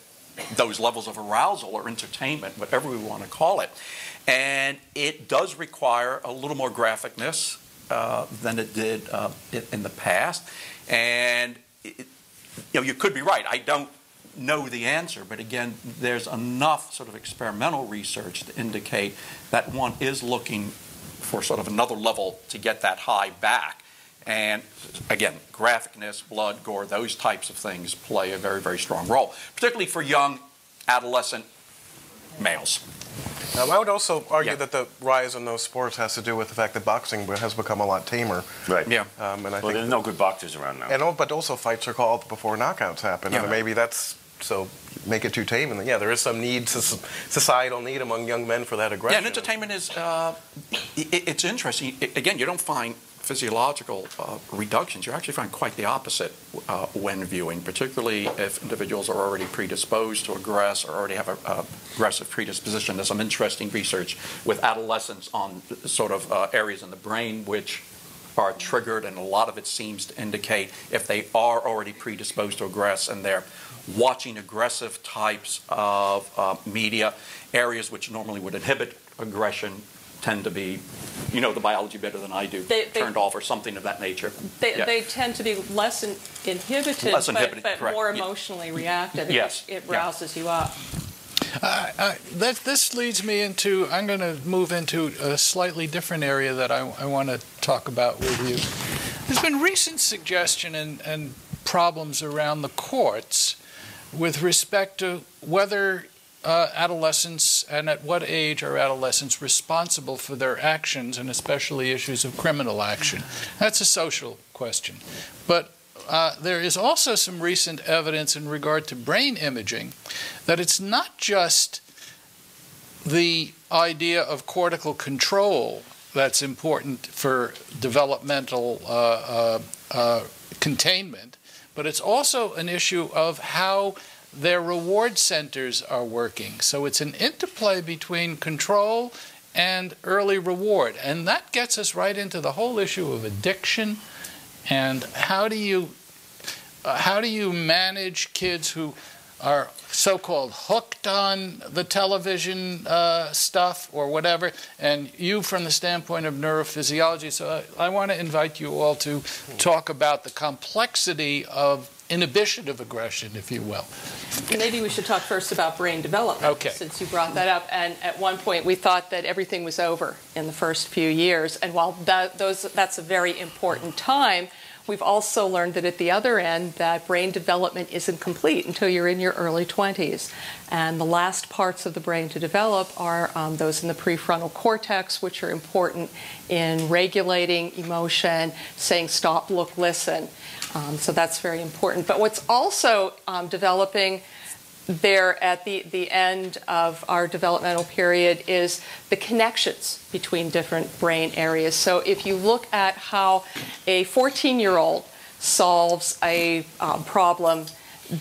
those levels of arousal or entertainment, whatever we want to call it. And it does require a little more graphicness than it did in the past. And you could be right. I don't know the answer, but again, there's enough sort of experimental research to indicate that one is looking for sort of another level to get that high back. And again, graphicness, blood, gore, those types of things play a very, very strong role, particularly for young adolescent males. I would also argue that the rise in those sports has to do with the fact that boxing has become a lot tamer. Right. Yeah. And I think there's no good boxers around now. But also fights are called before knockouts happen, and maybe that's so make it too tame. And there is some need, societal need among young men for that aggression. Yeah, and entertainment is it's interesting. Again, you don't find physiological reductions. You actually find quite the opposite when viewing, particularly if individuals are already predisposed to aggress or already have an aggressive predisposition. There's some interesting research with adolescents on sort of areas in the brain which are triggered, and a lot of it seems to indicate if they are already predisposed to aggress and they're watching aggressive types of media, areas which normally would inhibit aggression tend to be, you know the biology better than I do, turned off or something of that nature. They tend to be less inhibited, but correct. more emotionally reactive. Yes. It rouses you up. This leads me into, I'm going to move into a slightly different area that I want to talk about with you. There's been recent suggestion and problems around the courts with respect to whether adolescents and at what age are adolescents responsible for their actions, and especially issues of criminal action. That's a social question. But there is also some recent evidence in regard to brain imaging that it's not just the idea of cortical control that's important for developmental containment, but it's also an issue of how their reward centers are working. So it's an interplay between control and early reward. And that gets us right into the whole issue of addiction and how do you manage kids who are so-called hooked on the television stuff or whatever, and you from the standpoint of neurophysiology. So I want to invite you all to talk about the complexity of inhibition of aggression, if you will. Maybe we should talk first about brain development, since you brought that up. And at one point, we thought that everything was over in the first few years. And while that's a very important time, we've also learned that at the other end, that brain development isn't complete until you're in your early 20s. And the last parts of the brain to develop are those in the prefrontal cortex, which are important in regulating emotion, saying stop, look, listen. So that's very important. But what's also developing there at the end of our developmental period is the connections between different brain areas. So if you look at how a 14-year-old solves a problem,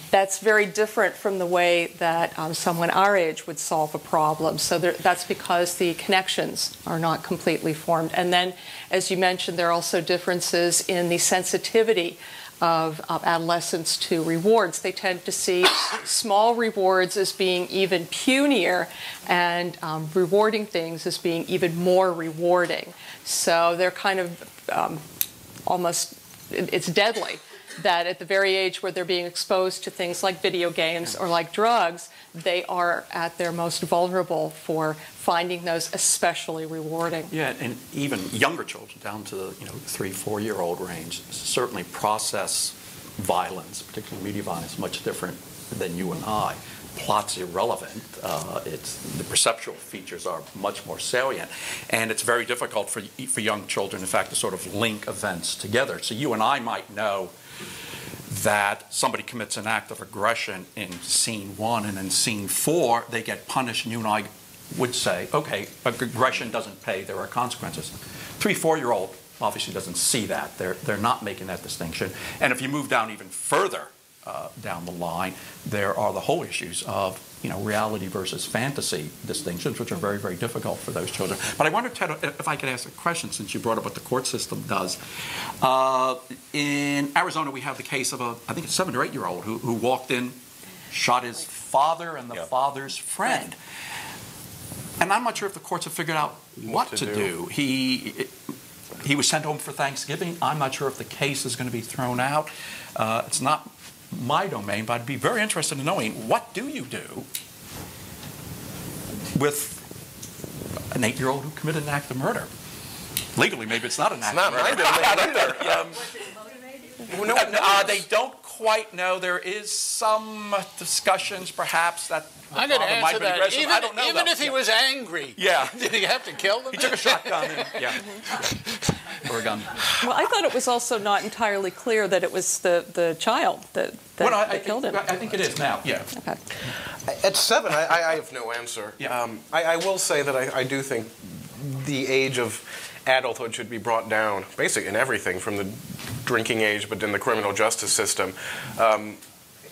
that's very different from the way that someone our age would solve a problem. So that's because the connections are not completely formed. And then, as you mentioned, there are also differences in the sensitivity of adolescents to rewards. They tend to see small rewards as being even punier and rewarding things as being even more rewarding. So they're kind of almost, it's deadly that at the very age where they're being exposed to things like video games or like drugs, they are at their most vulnerable for finding those especially rewarding. Yeah, and even younger children, down to the 3-4-year-old range, certainly process violence, particularly media violence, much different than you and I. Plot's irrelevant. The perceptual features are much more salient, and it's very difficult for young children, in fact, to sort of link events together. So you and I might know that somebody commits an act of aggression in scene 1, and in scene 4 they get punished, and you and I would say, okay, aggression doesn't pay, there are consequences. 3-4-year-old obviously doesn't see that. They're not making that distinction. And if you move down even further down the line, there are the whole issues of reality versus fantasy distinctions, which are very, very difficult for those children. But I wondered, Ted, if I could ask a question, since you brought up what the court system does. In Arizona, we have the case of I think a 7 or 8-year-old who walked in, shot his father and the father's friend. And I'm not sure if the courts have figured out what to do. He was sent home for Thanksgiving. I'm not sure if the case is going to be thrown out. It's not my domain, but I'd be very interested in knowing, what do you do with an 8-year-old who committed an act of murder? Legally, maybe it's not an act of murder. They don't quite know. There is some discussions, perhaps, that I'm going to answer that. I don't know, even if he was angry, did he have to kill them? He took a shotgun or a gun. Well, I thought it was also not entirely clear that it was the child that killed him. I think it is now. Yeah. Okay. At 7, I have no answer. Yeah. I will say that I do think the age of adulthood should be brought down, basically in everything, from the drinking age, but in the criminal justice system.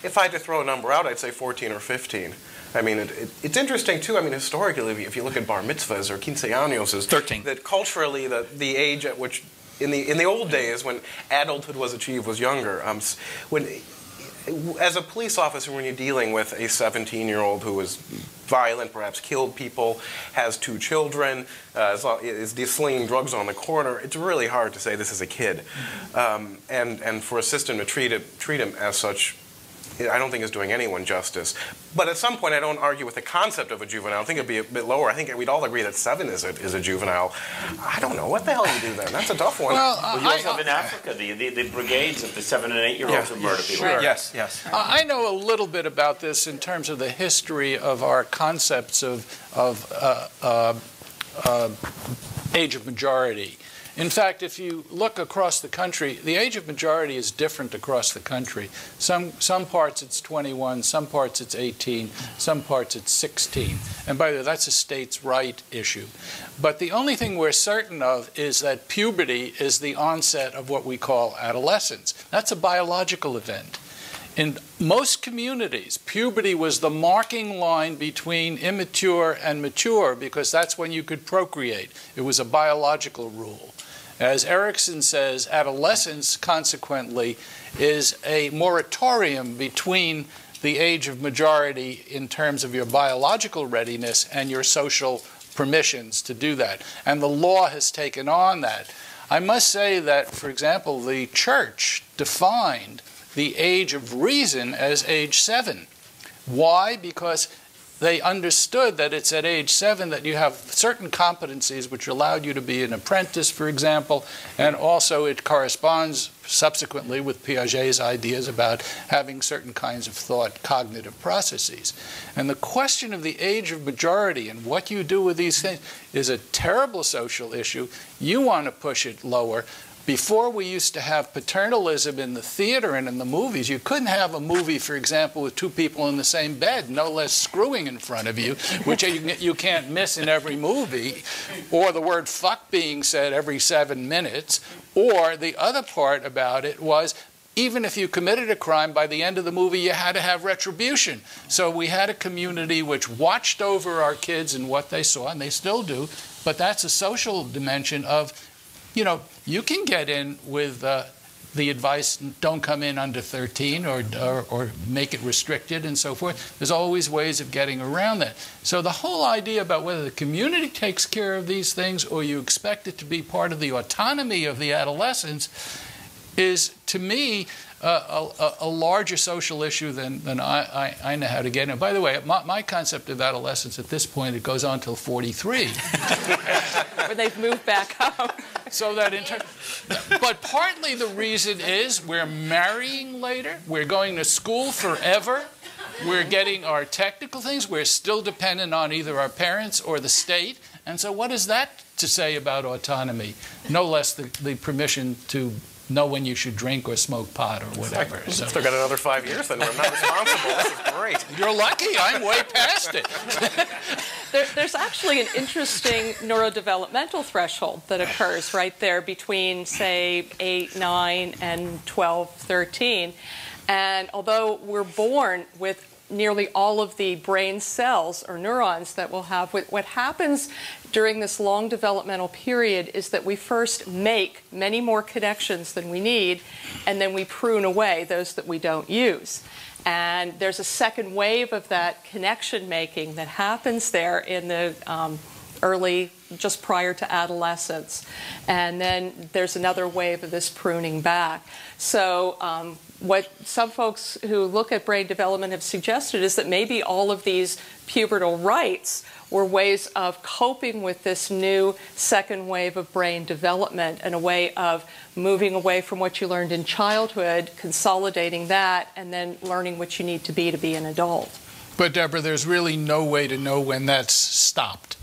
If I had to throw a number out, I'd say 14 or 15. I mean, it's interesting, too. I mean, historically, if you look at bar mitzvahs or quinceaños, 13. That culturally, the age at which in the old days when adulthood was achieved was younger. As a police officer, when you're dealing with a 17-year-old who is violent, perhaps killed people, has 2 children, is slinging drugs on the corner, it's really hard to say this is a kid. And for a system to treat him as such, I don't think is doing anyone justice. But at some point, I don't argue with the concept of a juvenile. I think it'd be a bit lower. I think we'd all agree that 7 is a juvenile. I don't know. What the hell do you do then? That's a tough one. Well, you also have in Africa the brigades of the 7- and 8-year-olds who murder people. Sure. Yes, yes. I know a little bit about this in terms of the history of our concepts of age of majority. In fact, if you look across the country, the age of majority is different across the country. Some parts it's 21, some parts it's 18, some parts it's 16. And by the way, that's a states' right issue. But the only thing we're certain of is that puberty is the onset of what we call adolescence. That's a biological event. In most communities, puberty was the marking line between immature and mature because that's when you could procreate. It was a biological rule. As Erickson says, adolescence, consequently, is a moratorium between the age of majority in terms of your biological readiness and your social permissions to do that. And the law has taken on that. I must say that, for example, the church defined the age of reason as age 7. Why? Because they understood that it's at age 7 that you have certain competencies which allowed you to be an apprentice, for example, and also it corresponds subsequently with Piaget's ideas about having certain kinds of thought, cognitive processes. And the question of the age of majority and what you do with these things is a terrible social issue. You want to push it lower. Before, we used to have paternalism in the theater and in the movies. You couldn't have a movie, for example, with 2 people in the same bed, no less screwing in front of you, which you can't miss in every movie, or the word fuck being said every 7 minutes. Or the other part about it was, even if you committed a crime, by the end of the movie, you had to have retribution. So we had a community which watched over our kids and what they saw, and they still do, but that's a social dimension of, you know, you can get in with the advice, don't come in under 13 or make it restricted and so forth. There's always ways of getting around that. So the whole idea about whether the community takes care of these things or you expect it to be part of the autonomy of the adolescents is, to me, a larger social issue than I know how to get in. And by the way, my concept of adolescence at this point, it goes on till 43. Where they've moved back up. So that but partly the reason is we're marrying later, we're going to school forever, we're getting our technical things, we're still dependent on either our parents or the state. And so what is that to say about autonomy? No less the permission to know when you should drink or smoke pot or whatever. So. Still got another 5 years, then I'm not responsible. This is great. You're lucky. I'm way past it. There's actually an interesting neurodevelopmental threshold that occurs right there between, say, 8, 9, and 12, 13. And although we're born with nearly all of the brain cells or neurons that we'll have, what happens during this long developmental period is that we first make many more connections than we need, and then we prune away those that we don't use. And there's a second wave of that connection making that happens there in the early, just prior to adolescence. And then there's another wave of this pruning back. So what some folks who look at brain development have suggested is that maybe all of these pubertal rites were ways of coping with this new second wave of brain development and a way of moving away from what you learned in childhood, consolidating that, and then learning what you need to be an adult. But Deborah, there's really no way to know when that's stopped.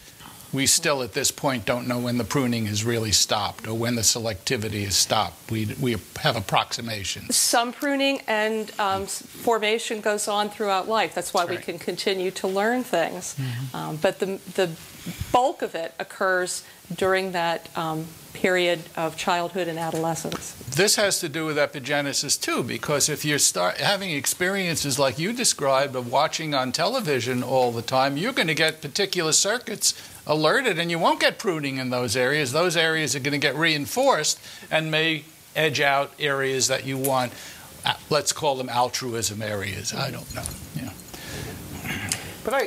We still, at this point, don't know when the pruning is really stopped or when the selectivity is stopped. We have approximations. Some pruning and formation goes on throughout life. That's why we can continue to learn things. Mm-hmm. But the bulk of it occurs during that period of childhood and adolescence. This has to do with epigenesis too, because if you start having experiences like you described of watching on television all the time, you're going to get particular circuits alerted, and you won't get pruning in those areas. Those areas are going to get reinforced and may edge out areas that you want. Let's call them altruism areas. I don't know. Yeah. But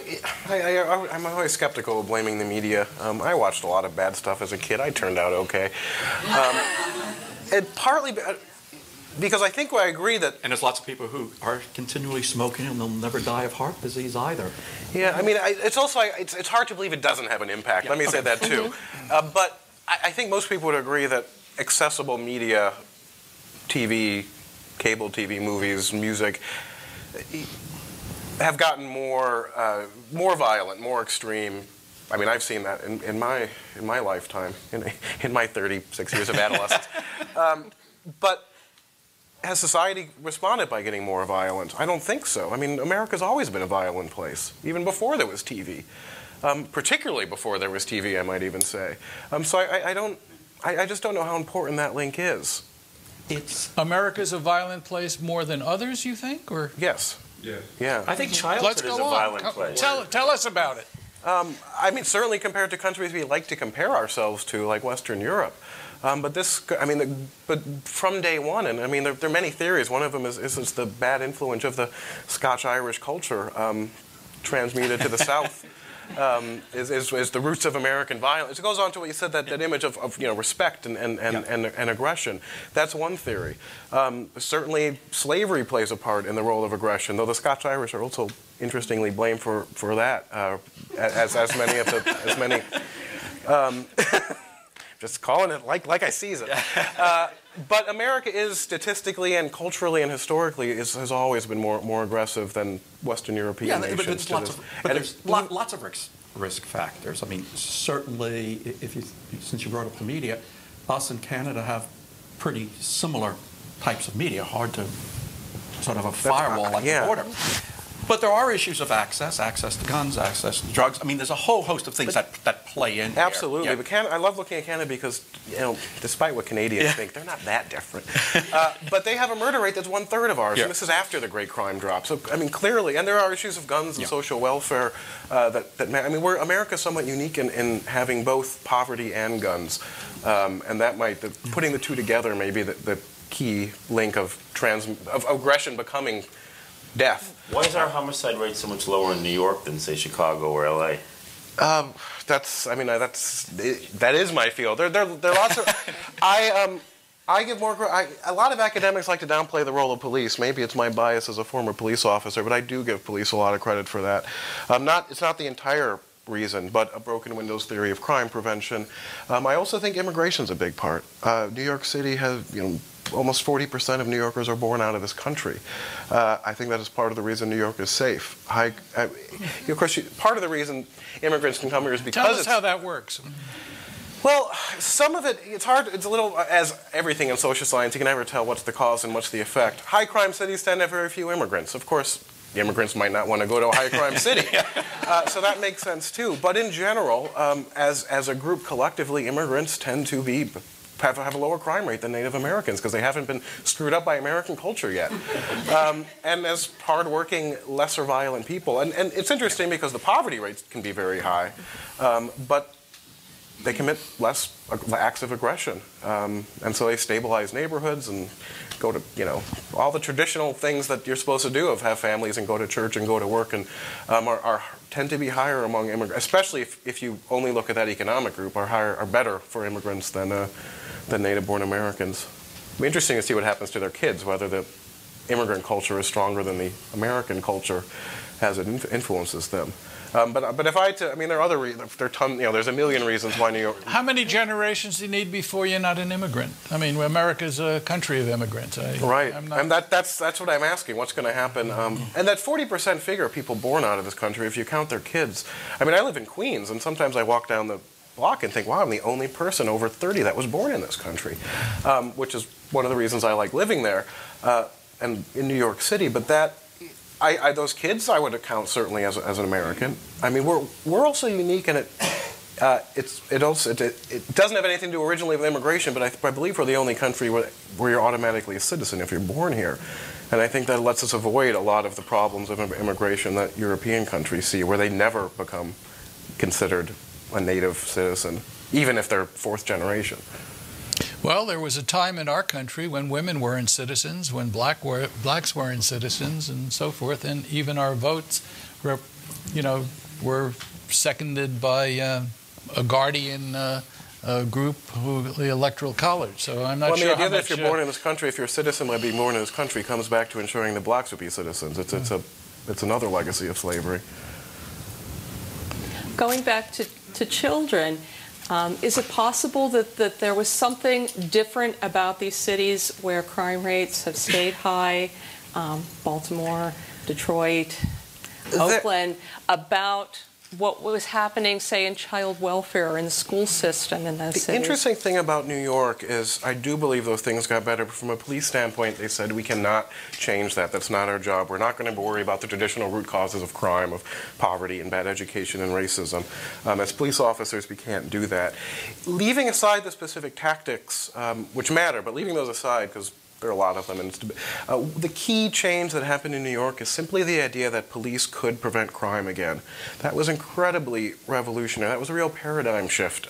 I'm always skeptical of blaming the media. I watched a lot of bad stuff as a kid. I turned out okay. And partly because I think I agree that... And there's lots of people who are continually smoking and they'll never die of heart disease either. Yeah, I mean, it's also, it's hard to believe it doesn't have an impact. Yeah. Let me say that too. But I think most people would agree that accessible media, TV, cable TV, movies, music, have gotten more violent, more extreme. I mean, I've seen that in my lifetime, in my 36 years of adolescence. But has society responded by getting more violent? I don't think so. I mean, America's always been a violent place, even before there was TV. Particularly before there was TV, I might even say. So I just don't know how important that link is. America's a violent place more than others, you think, or? Yes. Yeah. I think childhood is a violent place. Tell us about it. I mean, certainly compared to countries we like to compare ourselves to, like Western Europe. But from day one, and I mean, there are many theories. One of them is the bad influence of the Scotch-Irish culture transmuted to the South. Is the roots of American violence. It goes on to what you said, that image of respect and aggression. That's one theory. Certainly, slavery plays a part in the role of aggression, though the Scotch-Irish are also interestingly blamed for that, as many. Just calling it like I sees it. But America is statistically and culturally and historically has always been more aggressive than Western European nations. But there's lots of risk factors. I mean, certainly, since you brought up the media, us and Canada have pretty similar types of media. Hard to sort of a firewall at the border. But there are issues of access to guns, access to drugs. I mean, there's a whole host of things that play in here. Absolutely. Yeah. But I love looking at Canada because, despite what Canadians think, they're not that different. But they have a murder rate that's 1/3 of ours, and this is after the great crime drop. So, I mean, clearly, and there are issues of guns and social welfare America's somewhat unique in having both poverty and guns. And that putting the two together may be the key link of aggression becoming death. Why is our homicide rate so much lower in New York than, say, Chicago or L.A.? That is my field. There are lots of. I give more. A lot of academics like to downplay the role of police. Maybe it's my bias as a former police officer, but I do give police a lot of credit for that. It's not the entire reason, but a broken windows theory of crime prevention. I also think immigration's a big part. New York City has, almost 40% of New Yorkers are born out of this country. I think that is part of the reason New York is safe. Of course, part of the reason immigrants can come here is because Tell us how that works. Well, some of it's hard. It's a little, as everything in social science, you can never tell what's the cause and what's the effect. High crime cities tend to have very few immigrants. Of course, the immigrants might not want to go to a high crime city. So that makes sense too. But in general, as a group collectively, immigrants tend to have a lower crime rate than Native Americans because they haven't been screwed up by American culture yet. And as hardworking, lesser violent people. And it's interesting because the poverty rates can be very high, but they commit less acts of aggression. And so they stabilize neighborhoods and go to, all the traditional things that you're supposed to do of have families and go to church and go to work and tend to be higher among immigrants, especially if you only look at that economic group, are better for immigrants than native-born Americans. It'll be interesting to see what happens to their kids, whether the immigrant culture is stronger than the American culture as it influences them. But if there are other reasons. There's a million reasons why New York. How many generations do you need before you're not an immigrant? I mean, America's a country of immigrants. Right, and that's what I'm asking. What's going to happen? And that 40% figure of people born out of this country, if you count their kids. I mean, I live in Queens, and sometimes I walk down the block and think, wow, I'm the only person over 30 that was born in this country, which is one of the reasons I like living there and in New York City. But those kids I would account certainly as an American. I mean, we're also unique in it. it doesn't have anything to do originally with immigration, but I believe we're the only country where you're automatically a citizen if you're born here. And I think that lets us avoid a lot of the problems of immigration that European countries see, where they never become considered a native citizen, even if they're fourth generation. Well, there was a time in our country when women weren't citizens, when blacks weren't citizens, and so forth, and even our votes were, were seconded by a guardian group, the Electoral College. So I'm not sure. The idea that if you're born in this country, if you're a citizen by being born in this country, comes back to ensuring that blacks would be citizens. It's another legacy of slavery. Going back to children, is it possible that there was something different about these cities where crime rates have stayed high, Baltimore, Detroit, Oakland, about what was happening, say, in child welfare or in the school system in those cities? The interesting thing about New York is I do believe those things got better, but from a police standpoint, they said we cannot change that. That's not our job. We're not going to worry about the traditional root causes of crime, of poverty and bad education and racism. As police officers, we can't do that. Leaving aside the specific tactics, which matter, but leaving those aside, because there are a lot of them. And the key change that happened in New York is simply the idea that police could prevent crime again. That was incredibly revolutionary. That was a real paradigm shift.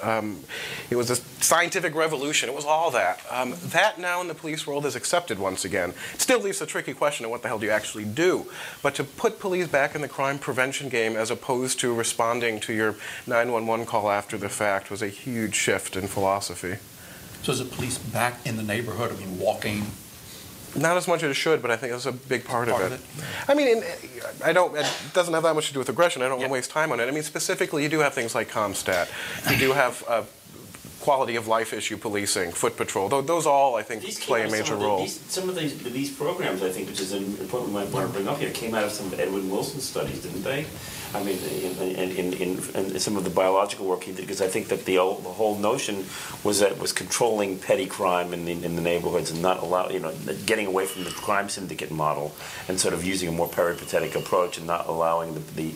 It was a scientific revolution. It was all that. That now in the police world is accepted once again. It still leaves a tricky question of what the hell do you actually do. But to put police back in the crime prevention game as opposed to responding to your 911 call after the fact was a huge shift in philosophy. So is the police back in the neighborhood? I mean, walking? Not as much as it should, but I think that's a big part of it. I mean, it doesn't have that much to do with aggression. I don't want to waste time on it. I mean, specifically, you do have things like CompStat. You do have quality of life issue policing, foot patrol. Those all, I think, play a major role. Some of these programs, I think, which is important we might want to bring up here, came out of some of Edwin Wilson studies, didn't they? I mean, in some of the biological work he did, because I think that the whole notion was that it was controlling petty crime in the neighborhoods and not getting away from the crime syndicate model and sort of using a more peripatetic approach and not allowing the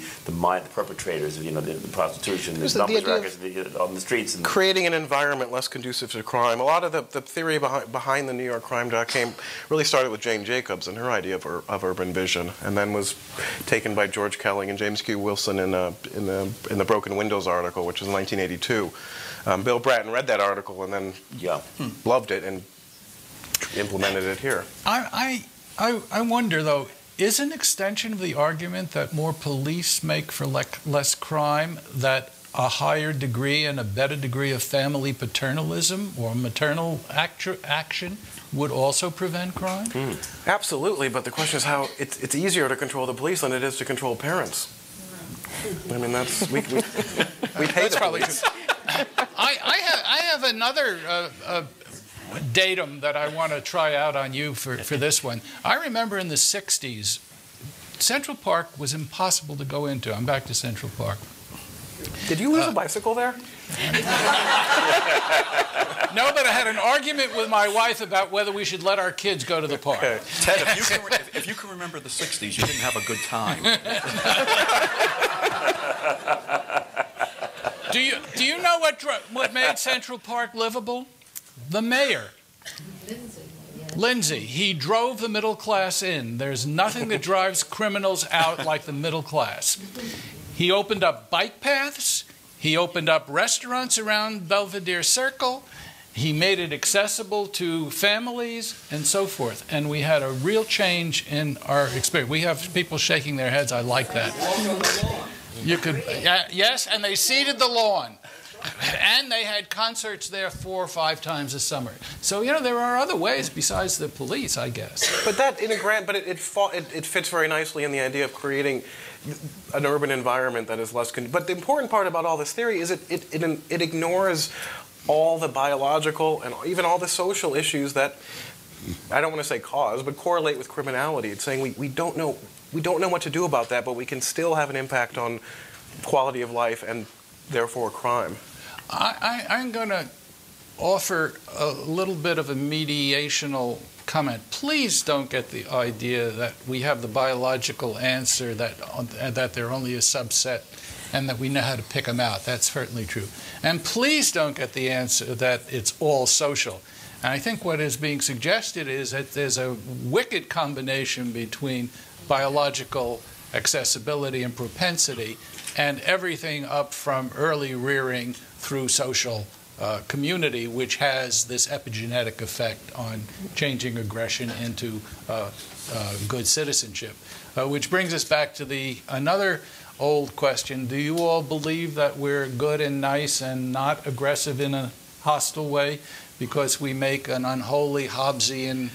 perpetrators of the prostitution, the numbers rackets on the streets, and creating an environment less conducive to crime. A lot of the theory behind the New York crime doc really started with Jane Jacobs and her idea of urban vision, and then was taken by George Kelling and James Q. Wilson in the Broken Windows article, which was in 1982. Bill Bratton read that article and then loved it and implemented it here. I wonder, though, is an extension of the argument that more police make for less crime that a higher degree and a better degree of family paternalism or maternal action would also prevent crime? Absolutely, but the question is how it's easier to control the police than it is to control parents. I mean, we pay the police. I have another datum that I want to try out on you for this one. I remember in the 60s, Central Park was impossible to go into. I'm back to Central Park. Did you lose a bicycle there? No, but I had an argument with my wife about whether we should let our kids go to the park. Okay. Ted, if you can remember the 60s, you didn't have a good time. Do you know what made Central Park livable? The mayor. Lindsay. He drove the middle class in. There's nothing that drives criminals out like the middle class. He opened up bike paths. He opened up restaurants around Belvedere Circle. He made it accessible to families and so forth. And we had a real change in our experience. We have people shaking their heads. I like that. You could, yes, and they seeded the lawn. And they had concerts there 4 or 5 times a summer. So, there are other ways besides the police, I guess. But it fits very nicely in the idea of creating an urban environment that is less... But the important part about all this theory is it ignores all the biological and even all the social issues that, I don't want to say cause, but correlate with criminality. It's saying we don't know what to do about that, but we can still have an impact on quality of life and therefore crime. I'm going to offer a little bit of a mediational comment. Please don't get the idea that we have the biological answer, that they're only a subset and that we know how to pick them out. That's certainly true. And please don't get the answer that it's all social. And I think what is being suggested is that there's a wicked combination between biological accessibility and propensity and everything up from early rearing through social community, which has this epigenetic effect on changing aggression into good citizenship. Which brings us back to another old question. Do you all believe that we're good and nice and not aggressive in a hostile way because we make an unholy Hobbesian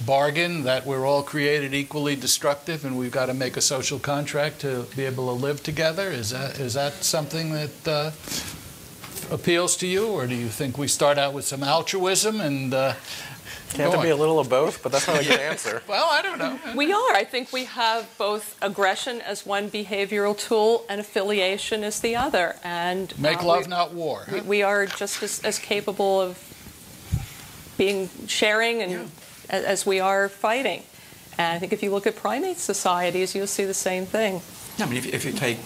bargain that we're all created equally destructive and we've got to make a social contract to be able to live together? Is that something that appeals to you, or do you think we start out with some altruism and Can't there be a little of both? But that's not a good answer. Well, I don't know. We are. I think we have both aggression as one behavioral tool and affiliation as the other. And make love, not war. Huh? We are just as capable of being sharing and as we are fighting. And I think if you look at primate societies, you'll see the same thing. I mean, if you take,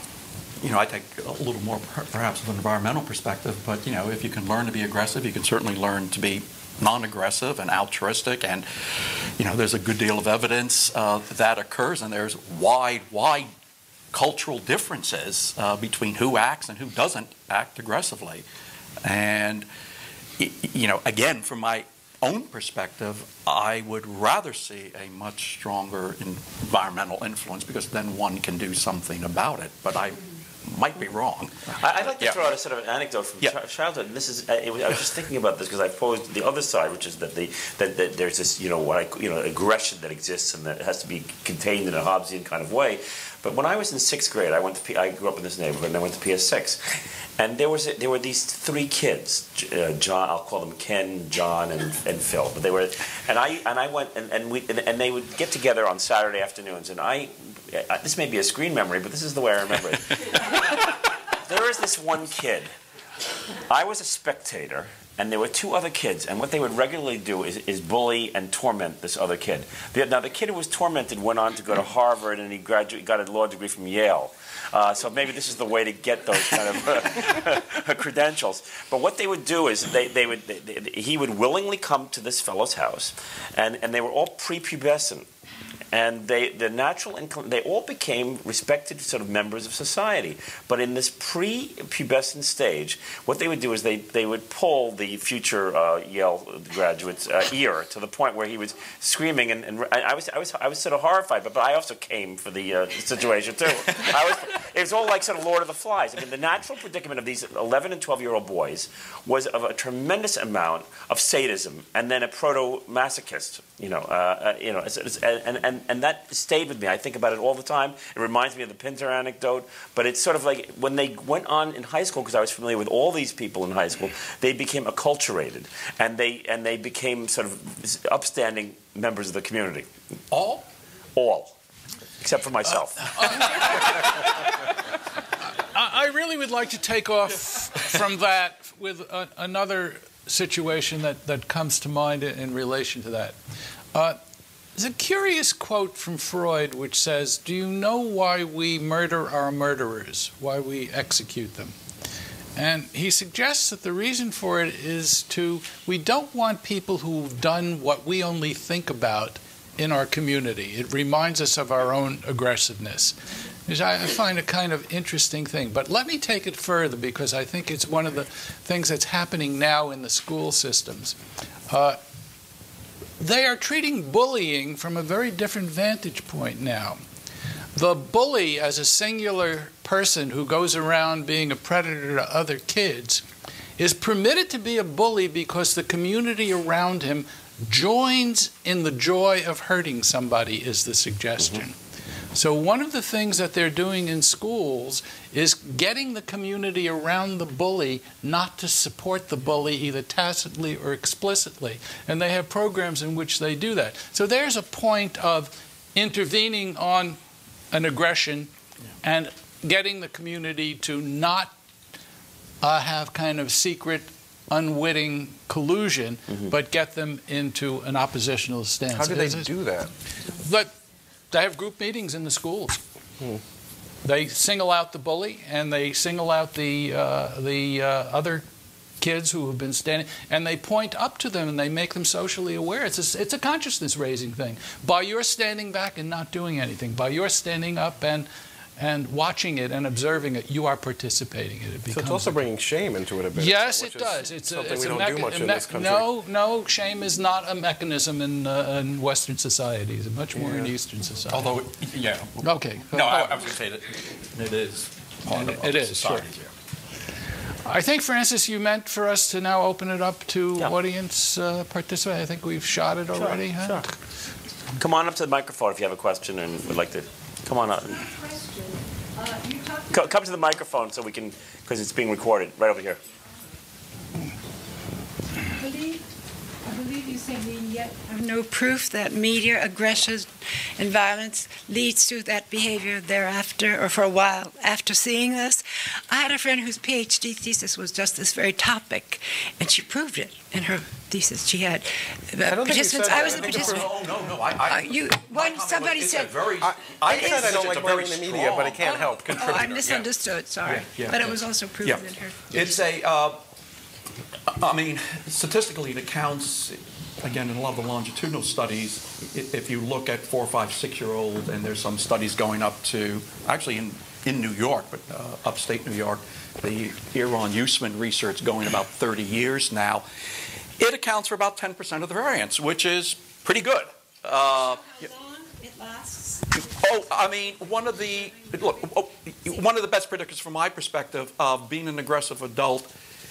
I take a little more perhaps of an environmental perspective, but, if you can learn to be aggressive, you can certainly learn to be non-aggressive and altruistic, and there's a good deal of evidence that occurs, and there's wide cultural differences between who acts and who doesn't act aggressively. And again, from my own perspective, I would rather see a much stronger environmental influence, because then one can do something about it. But I might be wrong. I'd like to throw out a sort of an anecdote from childhood. And this is, I was just thinking about this because I posed the other side, which is that that there's this, aggression that exists and that has to be contained in a Hobbesian kind of way. But when I was in 6th grade, I grew up in this neighborhood, and I went to PS6, and there were these 3 kids, John, I'll call them Ken, John, and Phil. But they were, and I went, and they would get together on Saturday afternoons, and this may be a screen memory, but this is the way I remember it. There was this one kid. I was a spectator, and there were 2 other kids, and what they would regularly do is bully and torment this other kid. Now, the kid who was tormented went on to go to Harvard, and he got a law degree from Yale. So maybe this is the way to get those kind of credentials. But what they would do is he would willingly come to this fellow's house, and they were all prepubescent. And they all became respected sort of members of society. But in this pre-pubescent stage, what they would do is they would pull the future Yale graduate's ear to the point where he was screaming. And I was sort of horrified, but I also came for the situation too. It was all like sort of Lord of the Flies. I mean, the natural predicament of these 11 and 12-year-old boys was of a tremendous amount of sadism, and then a proto-masochist. And that stayed with me. I think about it all the time. It reminds me of the Pinter anecdote. But it's sort of like when they went on in high school, because I was familiar with all these people in high school, they became acculturated, and they became sort of upstanding members of the community. All, except for myself. I really would like to take off from that with another situation that comes to mind in relation to that. There's a curious quote from Freud which says, "Do you know why we murder our murderers, why we execute them?" And he suggests that the reason for it is we don't want people who've done what we only think about in our community. It reminds us of our own aggressiveness. Which I find a kind of interesting thing. But let me take it further, because I think it's one of the things that's happening now in the school systems. They are treating bullying from a very different vantage point now. The bully, as a singular person who goes around being a predator to other kids, is permitted to be a bully because the community around him joins in the joy of hurting somebody, is the suggestion. Mm-hmm. So one of the things that they're doing in schools is getting the community around the bully not to support the bully either tacitly or explicitly. And they have programs in which they do that. So there's a point of intervening on an aggression and getting the community to not have kind of secret, unwitting collusion, but get them into an oppositional stance. How do they do that? But they have group meetings in the schools. They single out the bully, and they single out the other kids who have been standing, and they point up to them and they make them socially aware. It's a consciousness-raising thing. By your standing back and not doing anything, by your standing up and watching it and observing it, you are participating in it. So it's also bringing shame into it a bit. Yes, it does. It's something we don't do much in this country. No, shame is not a mechanism in Western societies. It's much more in Eastern society. Although, yeah. Okay. No, I was going to say that it is part of society. Sure. I think, Francis, you meant for us to now open it up to audience participation. I think we've shot it already. Sure. Come on up to the microphone if you have a question and would like to. Come on up. Come to the microphone so we can, because it's being recorded right over here. I believe you said we yet have no proof that media aggression and violence leads to that behavior thereafter, or for a while after seeing this. I had a friend whose PhD thesis was just this very topic, and she proved it in her thesis. She had participants. I was a participant. Somebody said. I said I don't like blaming the media, but I can't help contributing. I misunderstood. Sorry, but it was also proven in her. It's a. I mean, statistically, it accounts, again, in a lot of the longitudinal studies, if you look at 4-, 5-, 6-year-old, and there's some studies going up to, actually in New York, but upstate New York, the Iran-Usman research going about 30 years now, it accounts for about 10% of the variance, which is pretty good. How long it lasts? Oh, I mean, one of the best predictors from my perspective of being an aggressive adult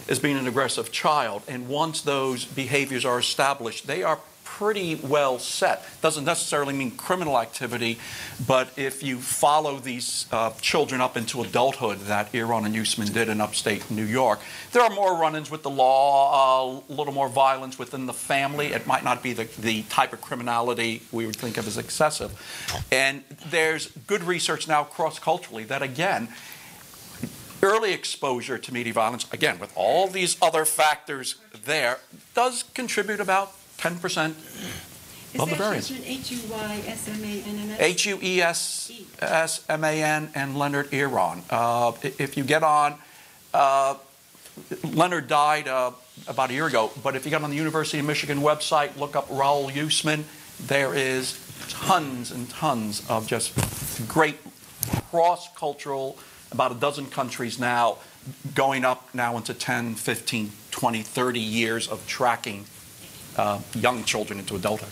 is being an aggressive child. And once those behaviors are established, they are pretty well set. Doesn't necessarily mean criminal activity, but if you follow these children up into adulthood that Iran and Usman did in upstate New York, there are more run-ins with the law, a little more violence within the family. It might not be the type of criminality we would think of as excessive. And there's good research now cross-culturally that, again, early exposure to media violence, again, with all these other factors there, does contribute about 10% of the variance. Is that H-U-Y-S-M-A-N-N-S? H-U-E-S-S-M-A-N and Leonard Iran. If you get on, Leonard died about a year ago, but if you get on the University of Michigan website, look up Raul Usman, there is tons and tons of just great cross-cultural, about a dozen countries now, going up now into 10, 15, 20, 30 years of tracking young children into adulthood.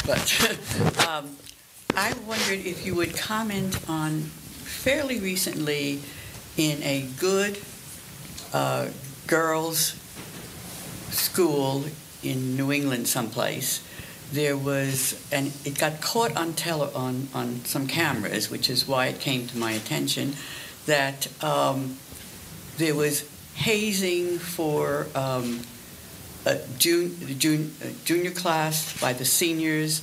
But I wondered if you would comment on fairly recently in a good girls' school in New England someplace, there was, and it got caught on some cameras, which is why it came to my attention, that there was hazing for a junior class by the seniors,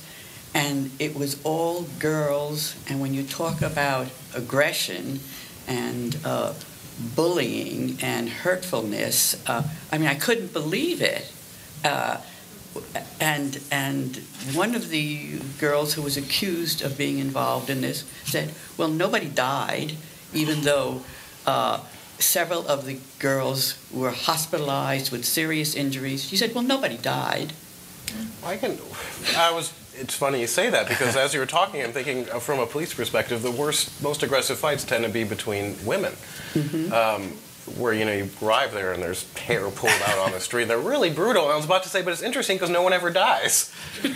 and it was all girls. And when you talk about aggression and bullying and hurtfulness, I mean, I couldn't believe it. And one of the girls who was accused of being involved in this said, well, nobody died, even though several of the girls were hospitalized with serious injuries. She said, well, nobody died. It's funny you say that, because as you were talking, I'm thinking from a police perspective, the most aggressive fights tend to be between women. Mm-hmm. Where, you arrive there and there's hair pulled out on the street. And they're really brutal. And I was about to say, but it's interesting because no one ever dies. Do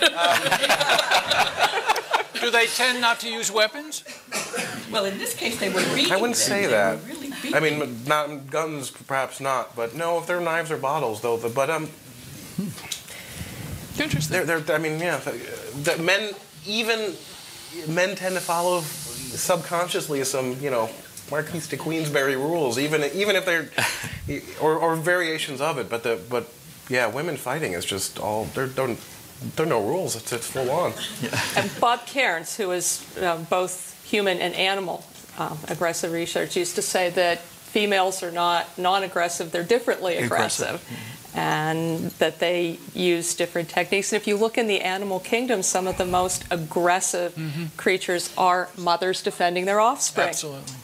they tend not to use weapons? Well, in this case, they were beating. I wouldn't say that. Really I mean, not guns, perhaps not. But no, if they're knives or bottles, though. Interesting. I mean, yeah. Men tend to follow subconsciously some, Marquis de Queensberry rules, even if they're or variations of it. But yeah, women fighting is just all there are no rules. It's full on. Yeah. And Bob Cairns, who is both human and animal aggressive research, used to say that females are not non-aggressive; they're differently aggressive. and that they use different techniques. And if you look in the animal kingdom, some of the most aggressive creatures are mothers defending their offspring. Absolutely.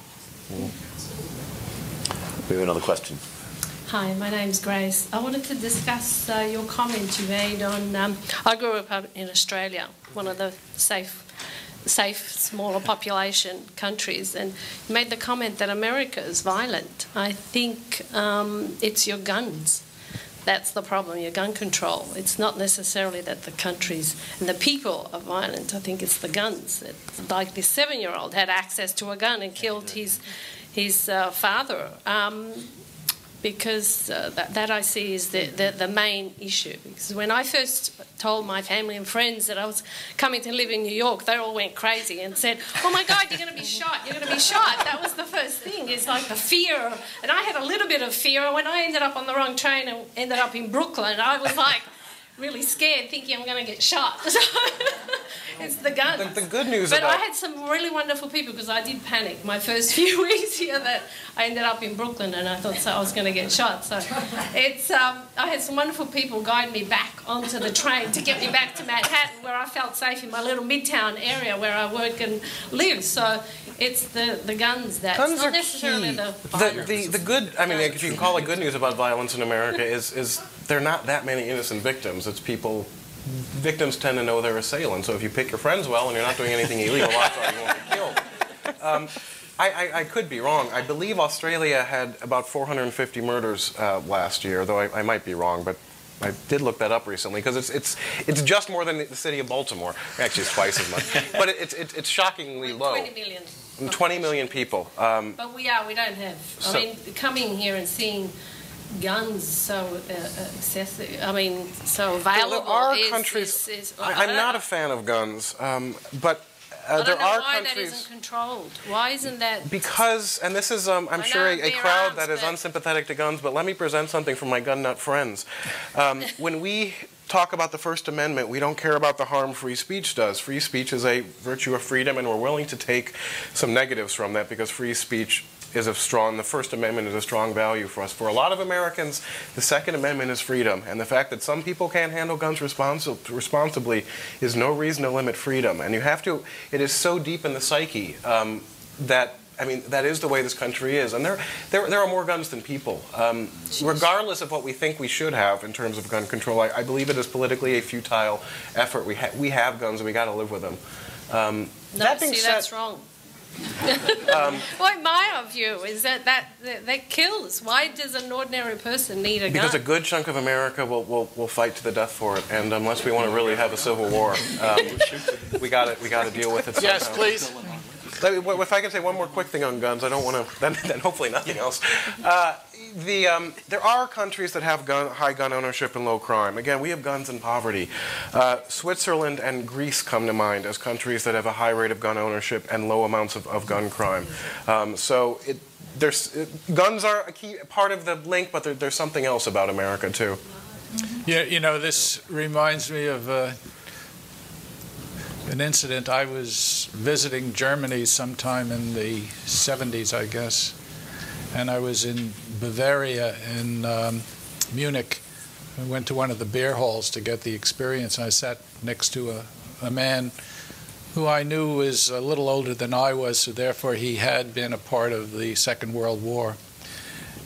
We have another question. Hi, my name's Grace. I wanted to discuss your comment you made on. I grew up in Australia, one of the safe, smaller population countries, and you made the comment that America is violent. I think it's your guns. That's the problem, your gun control. It's not necessarily that the countries and the people are violent. I think it's the guns. Like this 7-year-old had access to a gun and killed his father. Because that I see is the main issue. Because when I first told my family and friends that I was coming to live in New York, they all went crazy and said, "Oh my God, you're going to be shot, you're going to be shot." That was the first thing, it's like the fear. And I had a little bit of fear. When I ended up on the wrong train and ended up in Brooklyn, I was like really scared, thinking I'm going to get shot. It's the guns. The good news But I had some really wonderful people, because I did panic my first few weeks here that I ended up in Brooklyn and I thought I was going to get shot. So it's I had some wonderful people guide me back onto the train to get me back to Manhattan, where I felt safe in my little midtown area where I work and live. So it's the guns that guns it's not are necessarily key. the violence. The good, I mean, if you can call it good news about violence in America, is there are not that many innocent victims. It's people. Victims tend to know their assailant, so if you pick your friends well and you're not doing anything illegal, odds are you won't get killed. I could be wrong. I believe Australia had about 450 murders last year, though I might be wrong, but I did look that up recently, because it's just more than the city of Baltimore. Actually, it's twice as much. But it's shockingly low. 20 million. 20 million people. But we don't have. I mean, coming here and seeing guns so excessive, I mean, so available. There are countries. I'm not a fan of guns, but there are why countries. That isn't controlled. Why isn't that? Because, and this is, I'm sure, a crowd that is unsympathetic to guns, but let me present something from my gun nut friends. When we talk about the First Amendment, we don't care about the harm free speech does. Free speech is a virtue of freedom, and we're willing to take some negatives from that, because free speech is the First Amendment is a strong value for us. For a lot of Americans, the Second Amendment is freedom, and the fact that some people can't handle guns responsibly is no reason to limit freedom. And you have to, it is so deep in the psyche that, I mean, that is the way this country is. And there are more guns than people. Regardless of what we think we should have in terms of gun control, I believe it is politically a futile effort. We have guns and we got to live with them. That's wrong. Well, my view is that kills. Why does an ordinary person need a gun? Because a good chunk of America will fight to the death for it, and unless we want to really have a civil war, we got to deal with it somehow. Yes, please. If I can say one more quick thing on guns, I don't want to. Then hopefully nothing else. There are countries that have high gun ownership and low crime. Again, we have guns and poverty. Switzerland and Greece come to mind as countries that have a high rate of gun ownership and low amounts of gun crime. Guns are a key part of the link, but there's something else about America too. Yeah, you know, this reminds me of an incident. I was visiting Germany sometime in the 70s, I guess, and I was in Bavaria in Munich. I went to one of the beer halls to get the experience, and I sat next to a man who I knew was a little older than I was, so therefore he had been a part of the Second World War.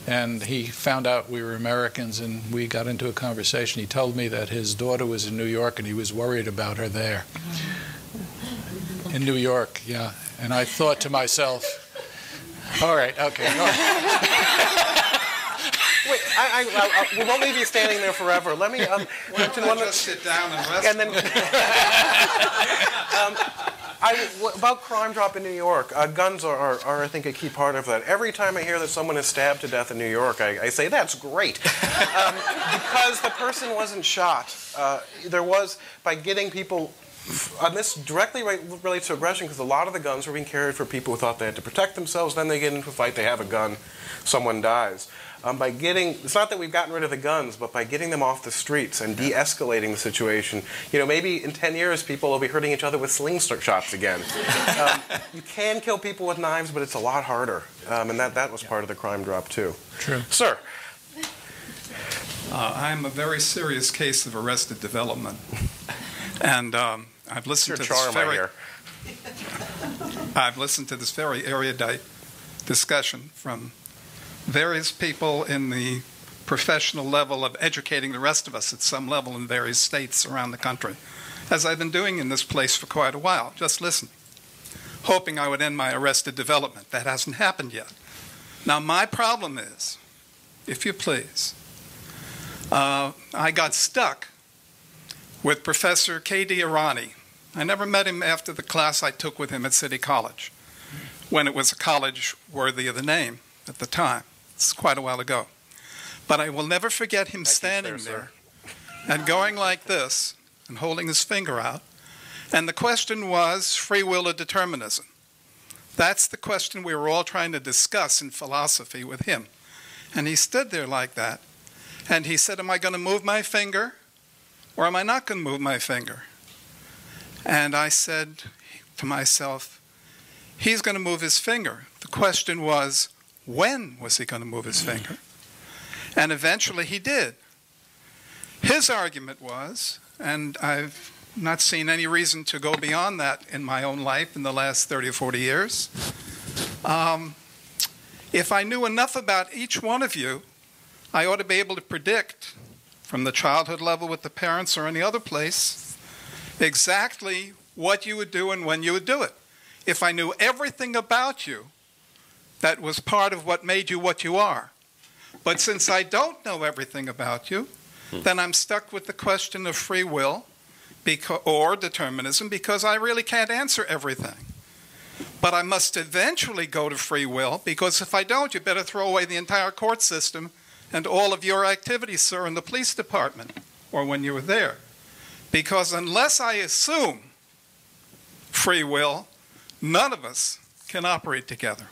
And he found out we were Americans, and we got into a conversation. He told me that his daughter was in New York, and he was worried about her there. In New York, yeah. And I thought to myself, all right, okay. Wait, we won't leave you standing there forever. Let me mention one. Just sit down and rest. And then, about crime drop in New York, guns are, I think, a key part of that. Every time I hear that someone is stabbed to death in New York, I say, that's great. Because the person wasn't shot. There was, by getting people, and this directly relates to aggression, because a lot of the guns were being carried for people who thought they had to protect themselves, then they get into a fight, they have a gun, someone dies. It's not that we've gotten rid of the guns, but by getting them off the streets and de-escalating the situation, maybe in 10 years people will be hurting each other with slingshots again. You can kill people with knives, but it's a lot harder. And that was part of the crime drop, too. True. Sir. I'm a very serious case of arrested development. And I've listened to this very erudite discussion from various people in the professional level of educating the rest of us at some level in various states around the country, as I've been doing in this place for quite a while, just listening, hoping I would end my arrested development. That hasn't happened yet. Now, my problem is, if you please, I got stuck with Professor K.D. Irani. I never met him after the class I took with him at City College, when it was a college worthy of the name at the time. It's quite a while ago. But I will never forget him standing there and going like this and holding his finger out. And the question was free will or determinism. That's the question we were all trying to discuss in philosophy with him. And he stood there like that. And he said, am I going to move my finger or am I not going to move my finger? And I said to myself, he's going to move his finger. The question was, when was he going to move his finger? And eventually he did. His argument was, and I've not seen any reason to go beyond that in my own life in the last 30 or 40 years, if I knew enough about each one of you, I ought to be able to predict from the childhood level with the parents or any other place exactly what you would do and when you would do it. If I knew everything about you, that was part of what made you what you are. But since I don't know everything about you, then I'm stuck with the question of free will or determinism because I really can't answer everything. But I must eventually go to free will because if I don't, you better throw away the entire court system and all of your activities, sir, in the police department or when you were there. Because unless I assume free will, none of us can operate together.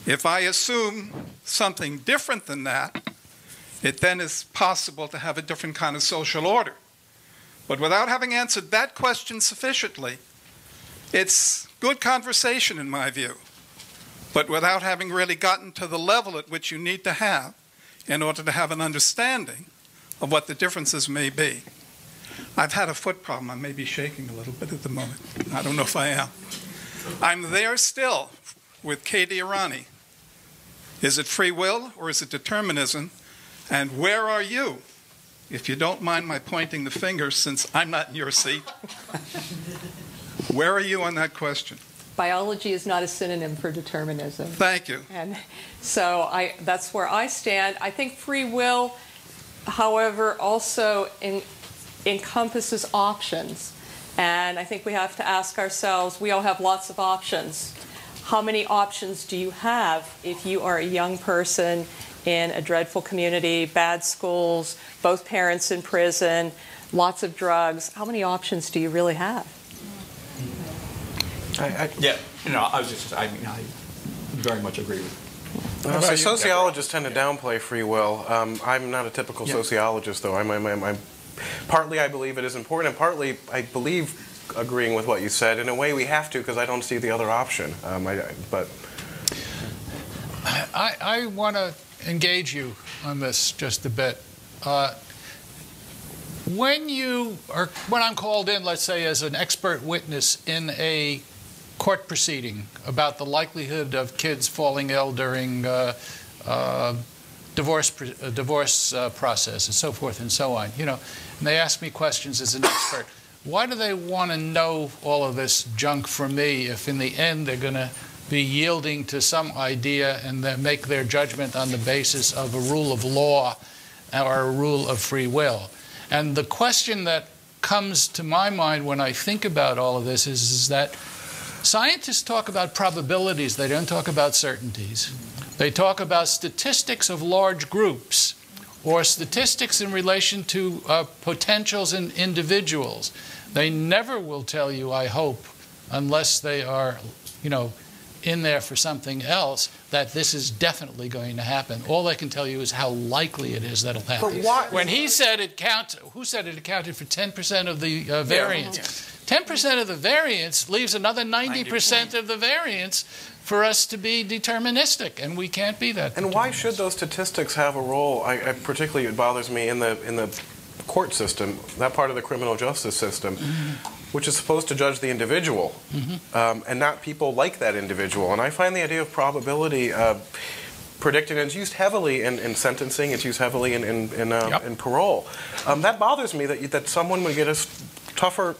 If I assume something different than that, it then is possible to have a different kind of social order. But without having answered that question sufficiently, it's good conversation in my view, but without having really gotten to the level at which you need to have in order to have an understanding of what the differences may be. I've had a foot problem. I may be shaking a little bit at the moment. I don't know if I am. I'm there still with K.D. Irani. Is it free will or is it determinism? And where are you? If you don't mind my pointing the finger, since I'm not in your seat, where are you on that question? Biology is not a synonym for determinism. Thank you. And so that's where I stand. I think free will, however, also encompasses options. And I think we have to ask ourselves, we all have lots of options. How many options do you have if you are a young person in a dreadful community, bad schools, both parents in prison, lots of drugs? How many options do you really have? I very much agree with you. So sociologists tend to downplay free will. I'm not a typical sociologist, though. Partly I believe it is important, and partly I believe agreeing with what you said. In a way, we have to, because I don't see the other option. I want to engage you on this just a bit. When I'm called in, let's say, as an expert witness in a court proceeding about the likelihood of kids falling ill during divorce process and so forth and so on, and they ask me questions as an expert. Why do they want to know all of this junk from me if in the end they're going to be yielding to some idea and then make their judgment on the basis of a rule of law or a rule of free will? And the question that comes to my mind when I think about all of this is that scientists talk about probabilities. They don't talk about certainties. They talk about statistics of large groups or statistics in relation to potentials in individuals. They never will tell you, I hope, unless they are, in there for something else, that this is definitely going to happen. All I can tell you is how likely it is that'll happen. But why? When he said it counts, who said it accounted for 10% of the variance? 10% of the variance leaves another 90% of the variance for us to be deterministic, and we can't be that. And why should those statistics have a role? Particularly, it bothers me in the court system, that part of the criminal justice system, which is supposed to judge the individual, and not people like that individual. And I find the idea of probability predicted, and it's used heavily in sentencing, it's used heavily in parole. That bothers me, that someone would get a tougher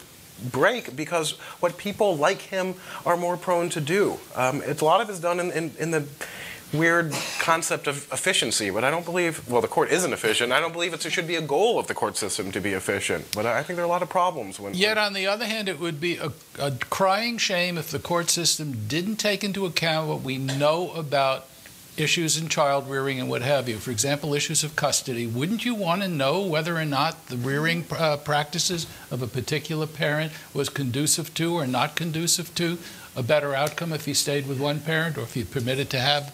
break because what people like him are more prone to do. A lot of it is done in the weird concept of efficiency, but I don't believe, well, the court isn't efficient. I don't believe it should be a goal of the court system to be efficient, but I think there are a lot of problems. Yet, on the other hand, it would be a crying shame if the court system didn't take into account what we know about issues in child rearing and what have you. For example, issues of custody. Wouldn't you want to know whether or not the rearing practices of a particular parent was conducive to or not conducive to a better outcome if he stayed with one parent, or if he permitted to have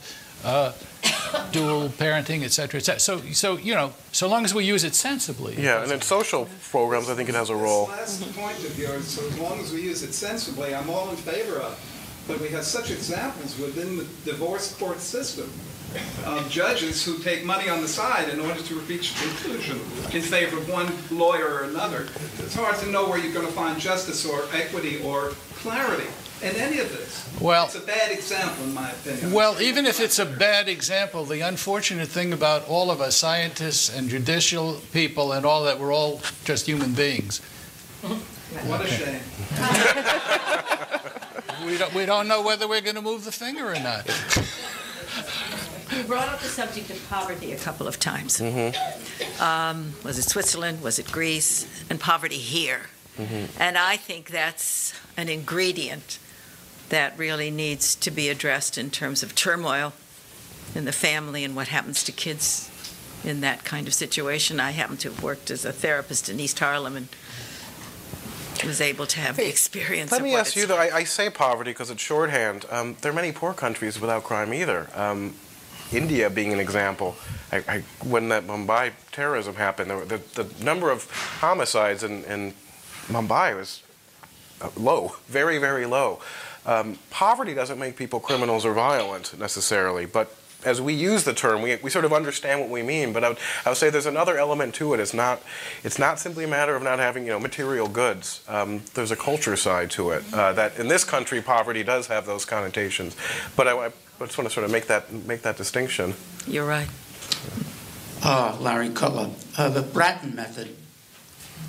dual parenting, et cetera, et cetera. So you know, so long as we use it sensibly. Yeah, and in social programs, I think it has a role. This last point of yours, so as long as we use it sensibly, I'm all in favor of. But we have such examples within the divorce court system of judges who take money on the side in order to reach a conclusion in favor of one lawyer or another. It's hard to know where you're going to find justice or equity or clarity in any of this. Well, it's a bad example, in my opinion. Well, even if it's a bad example, the unfortunate thing about all of us, scientists and judicial people and all that, we're all just human beings. What a shame. We don't know whether we're going to move the finger or not. You brought up the subject of poverty a couple of times. Was it Switzerland? Was it Greece? And poverty here. And I think that's an ingredient that really needs to be addressed in terms of turmoil in the family and what happens to kids in that kind of situation. I happen to have worked as a therapist in East Harlem and was able to have the experience. Let me ask you, though, I say poverty because it's shorthand. There are many poor countries without crime either. India being an example. When that Mumbai terrorism happened, the number of homicides in Mumbai was low, very, very low. Poverty doesn't make people criminals or violent necessarily, but as we use the term, we sort of understand what we mean. But I would say there's another element to it. It's not simply a matter of not having material goods. There's a culture side to it. That in this country, poverty does have those connotations. But I just want to sort of make that distinction. You're right. Larry Cutler, the Bratton method.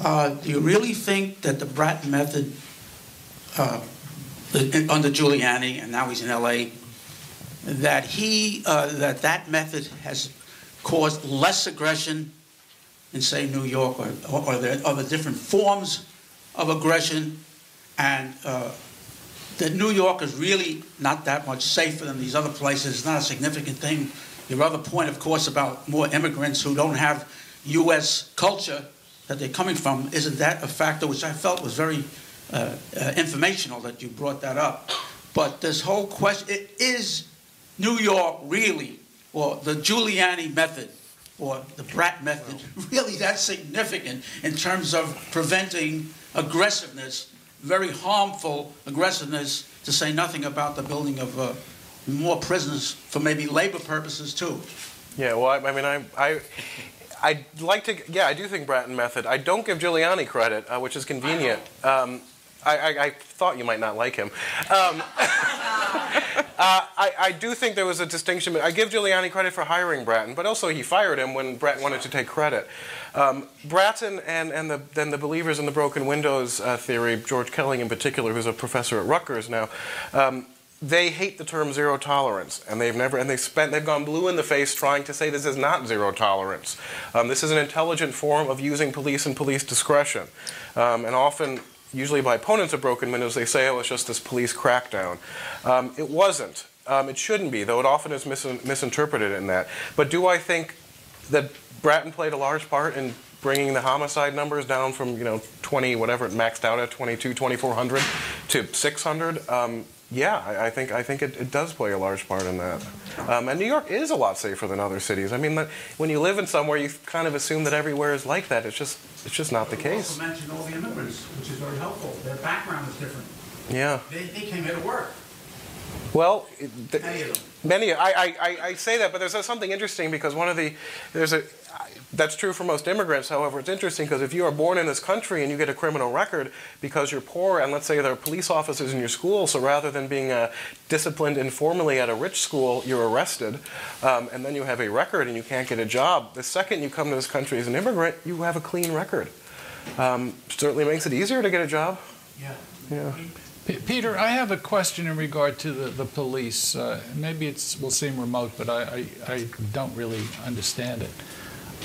Do you really think that the Bratton method under Giuliani, and now he's in L.A., that method has caused less aggression in, say, New York, or the other different forms of aggression, and that New York is really not that much safer than these other places? It's not a significant thing. Your other point, of course, about more immigrants who don't have U.S. culture that they're coming from, isn't that a factor which I felt was very informational that you brought that up? But this whole question, is New York really, or the Giuliani method, or the Bratt method, really that significant in terms of preventing aggressiveness, very harmful aggressiveness, to say nothing about the building of more prisons for maybe labor purposes too? Yeah, well, I mean, I'd like to, yeah, I do think Bratton method. I don't give Giuliani credit, which is convenient. I thought you might not like him. I do think there was a distinction. I give Giuliani credit for hiring Bratton, but also he fired him when Bratton wanted to take credit. Bratton and the believers in the broken windows theory, George Kelly in particular, who's a professor at Rutgers now, they hate the term zero tolerance, and they've gone blue in the face trying to say this is not zero tolerance. This is an intelligent form of using police and police discretion, and often, usually by opponents of broken windows, they say, oh, it's just this police crackdown. It wasn't. It shouldn't be, though it often is misinterpreted in that. But do I think that Bratton played a large part in bringing the homicide numbers down from 20, whatever it maxed out at, 2,400 to 600? Yeah, I think it does play a large part in that. And New York is a lot safer than other cities. I mean, when you live in somewhere, you kind of assume that everywhere is like that. It's just not the case. You also mentioned all the immigrants, which is very helpful. Their background is different. Yeah. They came here to work. Well, Many of them. I say that, but there's something interesting because that's true for most immigrants. However, it's interesting because if you are born in this country and you get a criminal record because you're poor, and let's say there are police officers in your school, so rather than being disciplined informally at a rich school, you're arrested, and then you have a record and you can't get a job. The second you come to this country as an immigrant, you have a clean record. Certainly makes it easier to get a job. Yeah. Yeah. Peter, I have a question in regard to the police. Maybe it will seem remote, but I don't really understand it.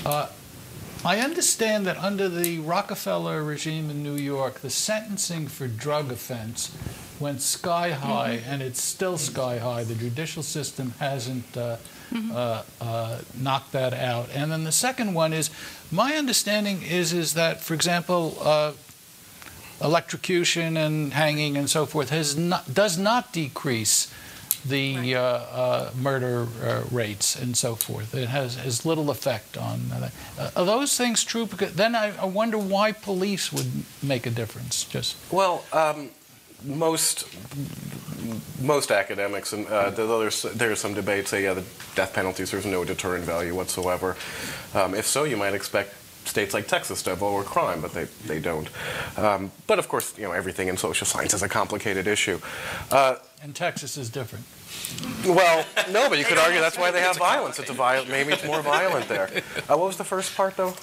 I understand that under the Rockefeller regime in New York, the sentencing for drug offense went sky high, and it's still sky high. The judicial system hasn't knocked that out. And then the second one is, my understanding is that, for example, electrocution and hanging and so forth does not decrease the murder rates and so forth. It has little effect on that. Are those things true? Because then I wonder why police would make a difference. Well, most academics, and though there's some debate, say, yeah, the death penalty serves no deterrent value whatsoever. If so, you might expect states like Texas to have lower crime, but they don't. But of course, everything in social science is a complicated issue. And Texas is different. Well, no, but you could argue that's why they have violence. Maybe it's more violent there. What was the first part, though?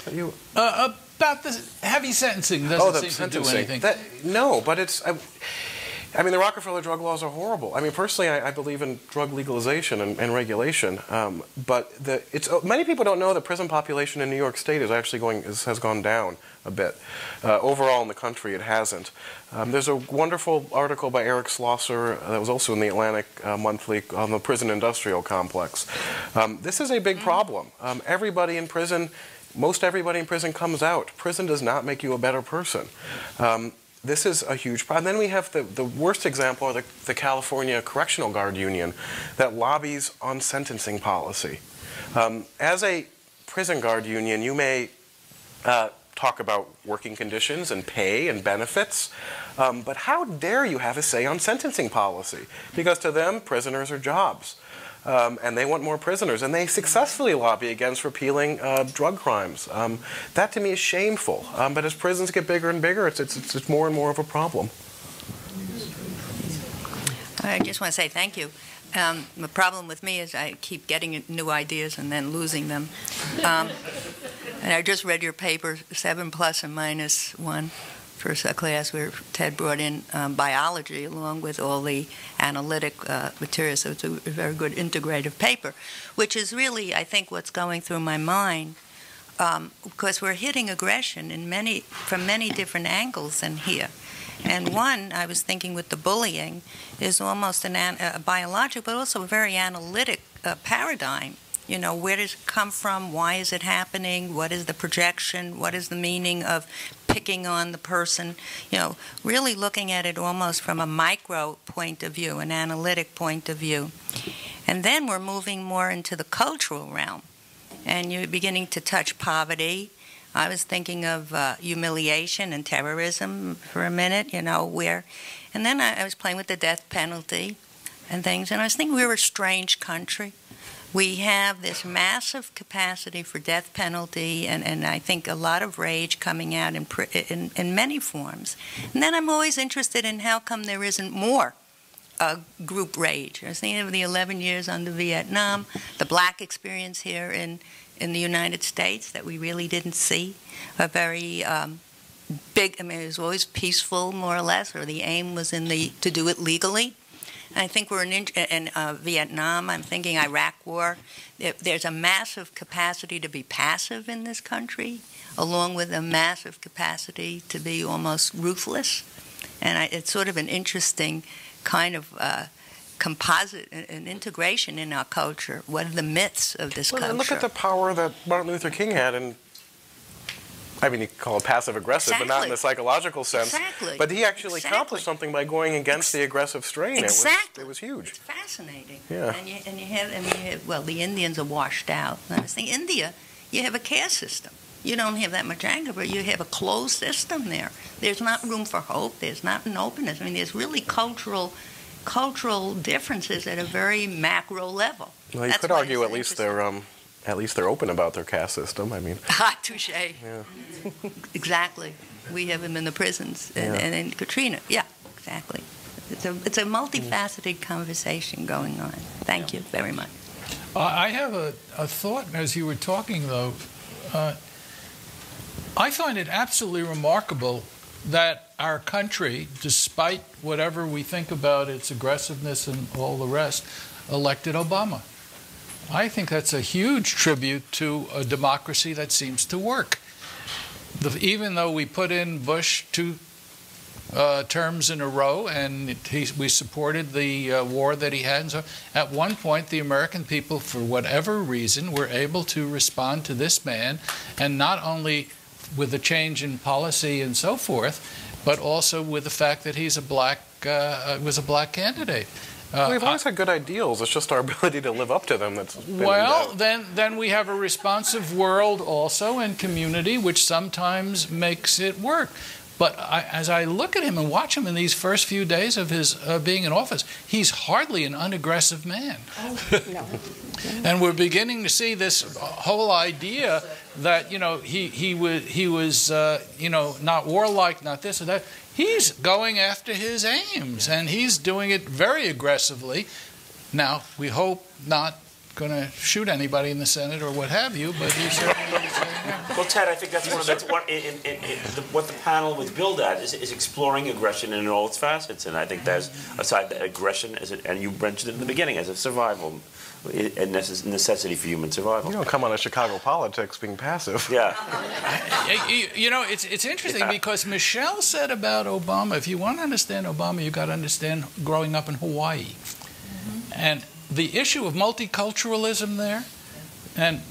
About the heavy sentencing doesn't seem to do anything. No, but it's... I mean, the Rockefeller drug laws are horrible. I mean, personally, I believe in drug legalization and regulation. But many people don't know the prison population in New York State has gone down a bit. Overall in the country, it hasn't. There's a wonderful article by Eric Schlosser that was also in the Atlantic Monthly on the prison industrial complex. This is a big problem. Everybody in prison, most everybody in prison comes out. Prison does not make you a better person. This is a huge problem. Then we have the worst example of the California Correctional Guard Union that lobbies on sentencing policy. As a prison guard union, you may talk about working conditions and pay and benefits, but how dare you have a say on sentencing policy? Because to them, prisoners are jobs. And they want more prisoners, and they successfully lobby against repealing drug crimes. That to me is shameful. But as prisons get bigger and bigger, it's more and more of a problem. I just want to say thank you. The problem with me is I keep getting new ideas and then losing them. And I just read your paper, 7 plus and minus 1. First class where Ted brought in biology along with all the analytic material, so it's a very good integrative paper, which is really, I think, what's going through my mind, because we're hitting aggression from many different angles in here. And one, I was thinking with the bullying, is almost a biological, but also a very analytic paradigm. Where does it come from? Why is it happening? What is the projection? What is the meaning of picking on the person? Really looking at it almost from a micro point of view, an analytic point of view. And then we're moving more into the cultural realm. And you're beginning to touch poverty. I was thinking of humiliation and terrorism for a minute, where... And then I was playing with the death penalty and things. And I was thinking we were a strange country. We have this massive capacity for death penalty, and I think a lot of rage coming out in many forms. And then I'm always interested in how come there isn't more group rage. I was thinking of the 11 years under Vietnam, the black experience here in the United States that we really didn't see. A very big, it was always peaceful, more or less, or the aim was to do it legally. I think we're in Vietnam. I'm thinking Iraq War. There's a massive capacity to be passive in this country, along with a massive capacity to be almost ruthless. And it's sort of an interesting kind of composite and integration in our culture. What are the myths of this culture? Look at the power that Martin Luther King had in I mean, you could call it passive-aggressive, but not in the psychological sense. Exactly. But he actually accomplished something by going against the aggressive strain. Exactly. It was huge. It's fascinating. Yeah. And you have, well, the Indians are washed out. And I was thinking, India, you have a caste system. You don't have that much anger, but you have a closed system there. There's not room for hope. There's not an openness. I mean, there's really cultural differences at a very macro level. Well, you could argue at least they're open about their caste system. I mean, touche. Yeah. Exactly. We have them in the prisons, and in Katrina. Yeah, exactly. It's a multifaceted conversation going on. Thank you very much. I have a thought as you were talking, though. I find it absolutely remarkable that our country, despite whatever we think about its aggressiveness and all the rest, elected Obama. I think that's a huge tribute to a democracy that seems to work. Even though we put in Bush 2 terms in a row and we supported the war that he had, and so at one point the American people, for whatever reason, were able to respond to this man, and not only with the change in policy and so forth, but also with the fact that he's was a black candidate. We've always had good ideals. It's just our ability to live up to them that's been well, then we have a responsive world also and community, which sometimes makes it work. But as I look at him and watch him in these first few days of his being in office, he's hardly an unaggressive man. Oh, no. And we're beginning to see this whole idea that he was not warlike, not this or that. He's going after his aims, and he's doing it very aggressively. Now, we hope not going to shoot anybody in the Senate or what have you, but he certainly is. Well, Ted, I think that's what the panel was billed at is exploring aggression in all its facets, and I think there's a side that aggression, and you mentioned it in the beginning, as a survival, a necessity for human survival. You don't come on a Chicago politics being passive. Yeah. It's interesting because Michelle said about Obama, if you want to understand Obama, you've got to understand growing up in Hawaii. Mm-hmm. And the issue of multiculturalism there, and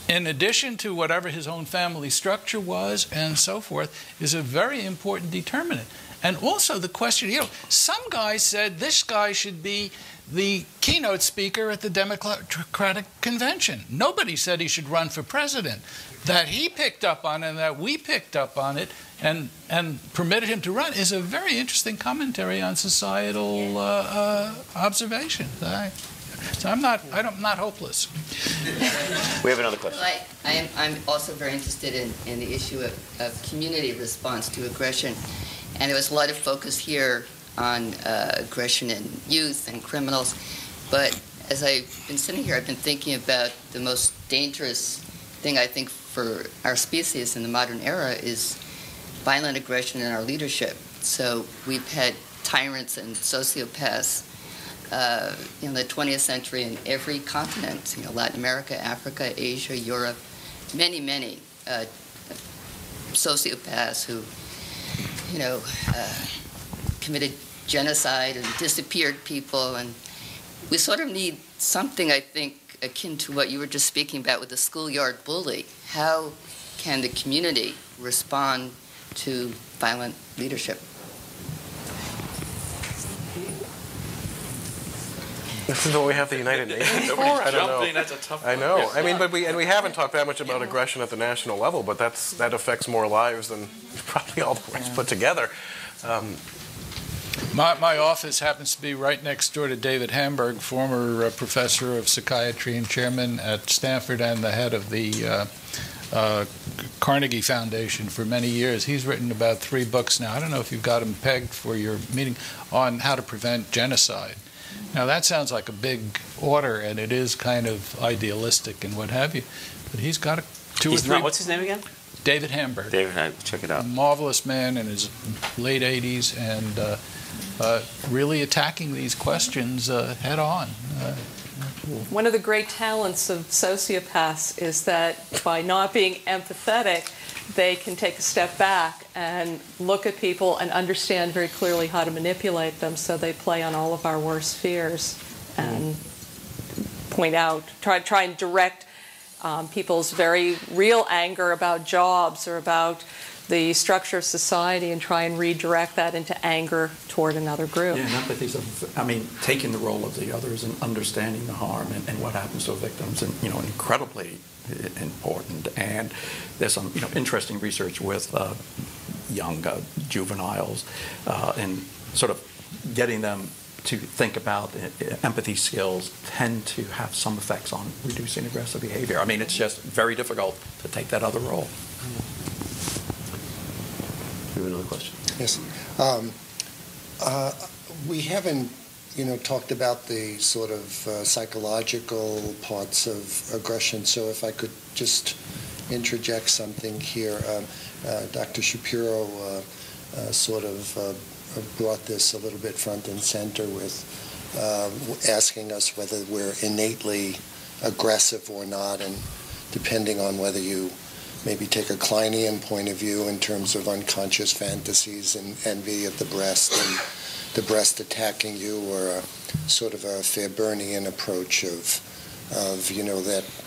in addition to whatever his own family structure was and so forth, is a very important determinant. And also the question, some guys said this guy should be the keynote speaker at the Democratic Convention. Nobody said he should run for president. That he picked up on and that we picked up on it and permitted him to run is a very interesting commentary on societal observation. So I'm not hopeless. We have another question. Well, I'm also very interested in the issue of community response to aggression. And there was a lot of focus here on aggression in youth and criminals. But as I've been sitting here, I've been thinking about the most dangerous thing, I think, for our species in the modern era is violent aggression in our leadership. So we've had tyrants and sociopaths in the 20th century in every continent, Latin America, Africa, Asia, Europe, many sociopaths who, committed genocide and disappeared people. And we sort of need something, I think, akin to what you were just speaking about with the schoolyard bully. How can the community respond to violent leadership? This is what we have the United Nations for? I don't know. That's a tough one. I know. I mean, we haven't talked that much about aggression at the national level, but that affects more lives than probably all the rest put together. My office happens to be right next door to David Hamburg, former professor of psychiatry and chairman at Stanford and the head of the Carnegie Foundation for many years. He's written about 3 books now. I don't know if you've got him pegged for your meeting on how to prevent genocide. Now, that sounds like a big order, and it is kind of idealistic and what have you. But he's got 2 or 3... What's his name again? David Hamburg. David, check it out. A marvelous man in his late 80s and really attacking these questions head on. One of the great talents of sociopaths is that by not being empathetic, they can take a step back and look at people and understand very clearly how to manipulate them, so they play on all of our worst fears and point out, try and direct people's very real anger about jobs or about the structure of society and try and redirect that into anger toward another group. Yeah, and empathy is, taking the role of the others and understanding the harm and what happens to victims, and incredibly important. And there's some interesting research with young juveniles and sort of getting them to think about empathy skills tend to have some effects on reducing aggressive behavior. It's just very difficult to take that other role. You have another question? Yes. We haven't, talked about the sort of psychological parts of aggression, so if I could just interject something here. Dr. Shapiro sort of brought this a little bit front and center with asking us whether we're innately aggressive or not, and depending on whether you maybe take a Kleinian point of view in terms of unconscious fantasies and envy of the breast and the breast attacking you, or a sort of a Fairburnian approach of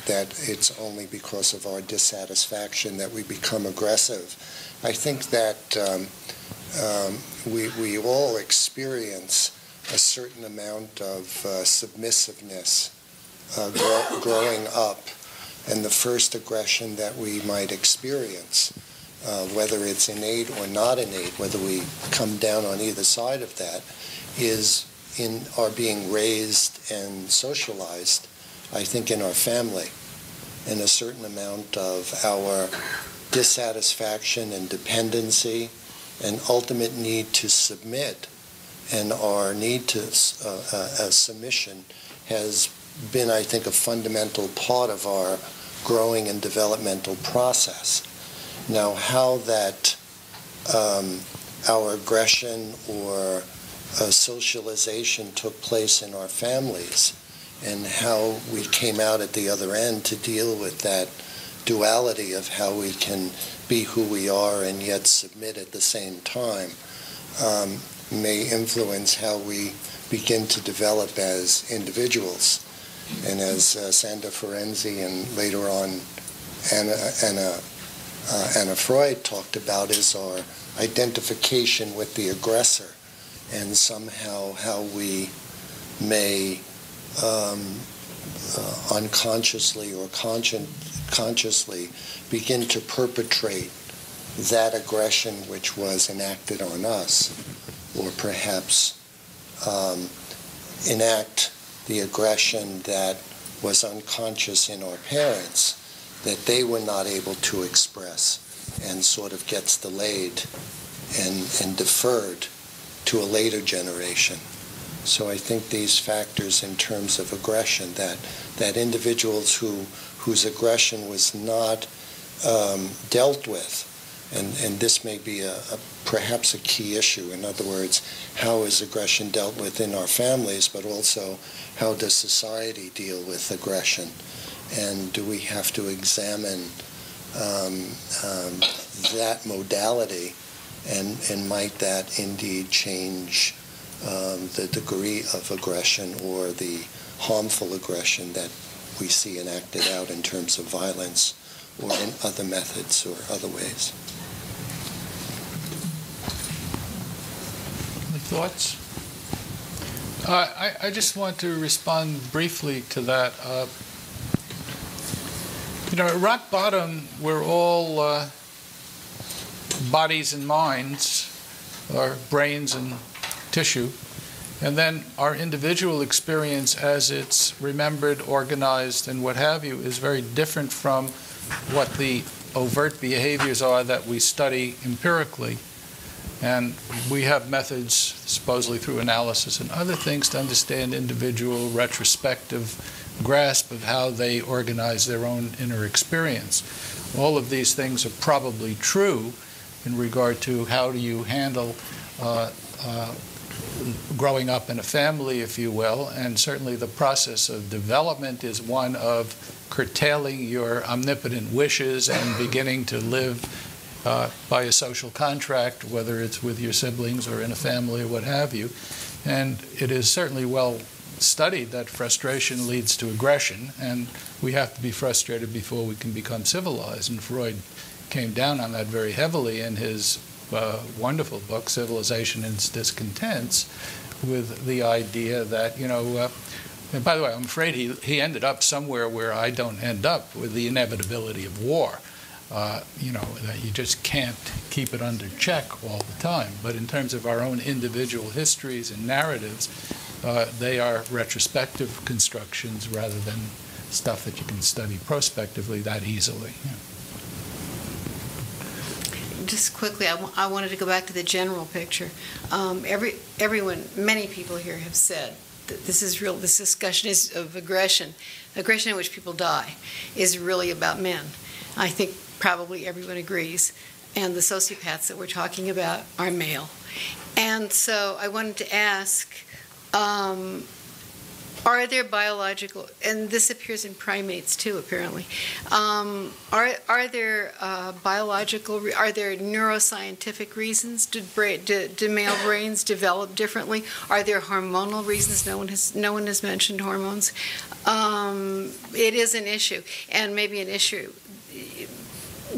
that it's only because of our dissatisfaction that we become aggressive. I think that we all experience a certain amount of submissiveness growing up. And the first aggression that we might experience, whether it's innate or not innate, whether we come down on either side of that, is in our being raised and socialized, I think, in our family. And a certain amount of our dissatisfaction and dependency and ultimate need to submit and our need to submission has been, I think, a fundamental part of our growing and developmental process. Now, how that our aggression or socialization took place in our families and how we came out at the other end to deal with that duality of how we can be who we are and yet submit at the same time may influence how we begin to develop as individuals. And as Sandra Ferenczi and later on Anna Freud talked about, is our identification with the aggressor, and somehow how we may unconsciously or consciously begin to perpetrate that aggression which was enacted on us, or perhaps enact the aggression that was unconscious in our parents that they were not able to express, and sort of gets delayed and deferred to a later generation. So I think these factors in terms of aggression, that individuals whose aggression was not dealt with, and this may be perhaps a key issue. In other words, how is aggression dealt with in our families, but also how does society deal with aggression? And do we have to examine that modality, and might that indeed change the degree of aggression or the harmful aggression that we see enacted out in terms of violence or in other methods or other ways? Any thoughts? I just want to respond briefly to that. At rock bottom, we're all bodies and minds, or brains and tissue, and then our individual experience as it's remembered, organized, and what have you is very different from what the overt behaviors are that we study empirically. And we have methods, supposedly through analysis and other things, to understand individual retrospective grasp of how they organize their own inner experience. All of these things are probably true in regard to how do you handle growing up in a family, if you will, and certainly the process of development is one of curtailing your omnipotent wishes and beginning to live by a social contract, whether it's with your siblings or in a family or what have you. And it is certainly well studied that frustration leads to aggression, and we have to be frustrated before we can become civilized. And Freud came down on that very heavily in his wonderful book, Civilization and Its Discontents, with the idea that, and by the way, I'm afraid he ended up somewhere where I don't end up, with the inevitability of war. That you just can't keep it under check all the time. But in terms of our own individual histories and narratives, they are retrospective constructions rather than stuff that you can study prospectively that easily. Just quickly, I wanted to go back to the general picture. Many people here have said that this discussion is of aggression in which people die, is really about men. I think probably everyone agrees. And the sociopaths that we're talking about are male. And so I wanted to ask, are there biological, and this appears in primates too, apparently, are there neuroscientific reasons? Do male brains develop differently? Are there hormonal reasons? No one has mentioned hormones. It is an issue, and maybe an issue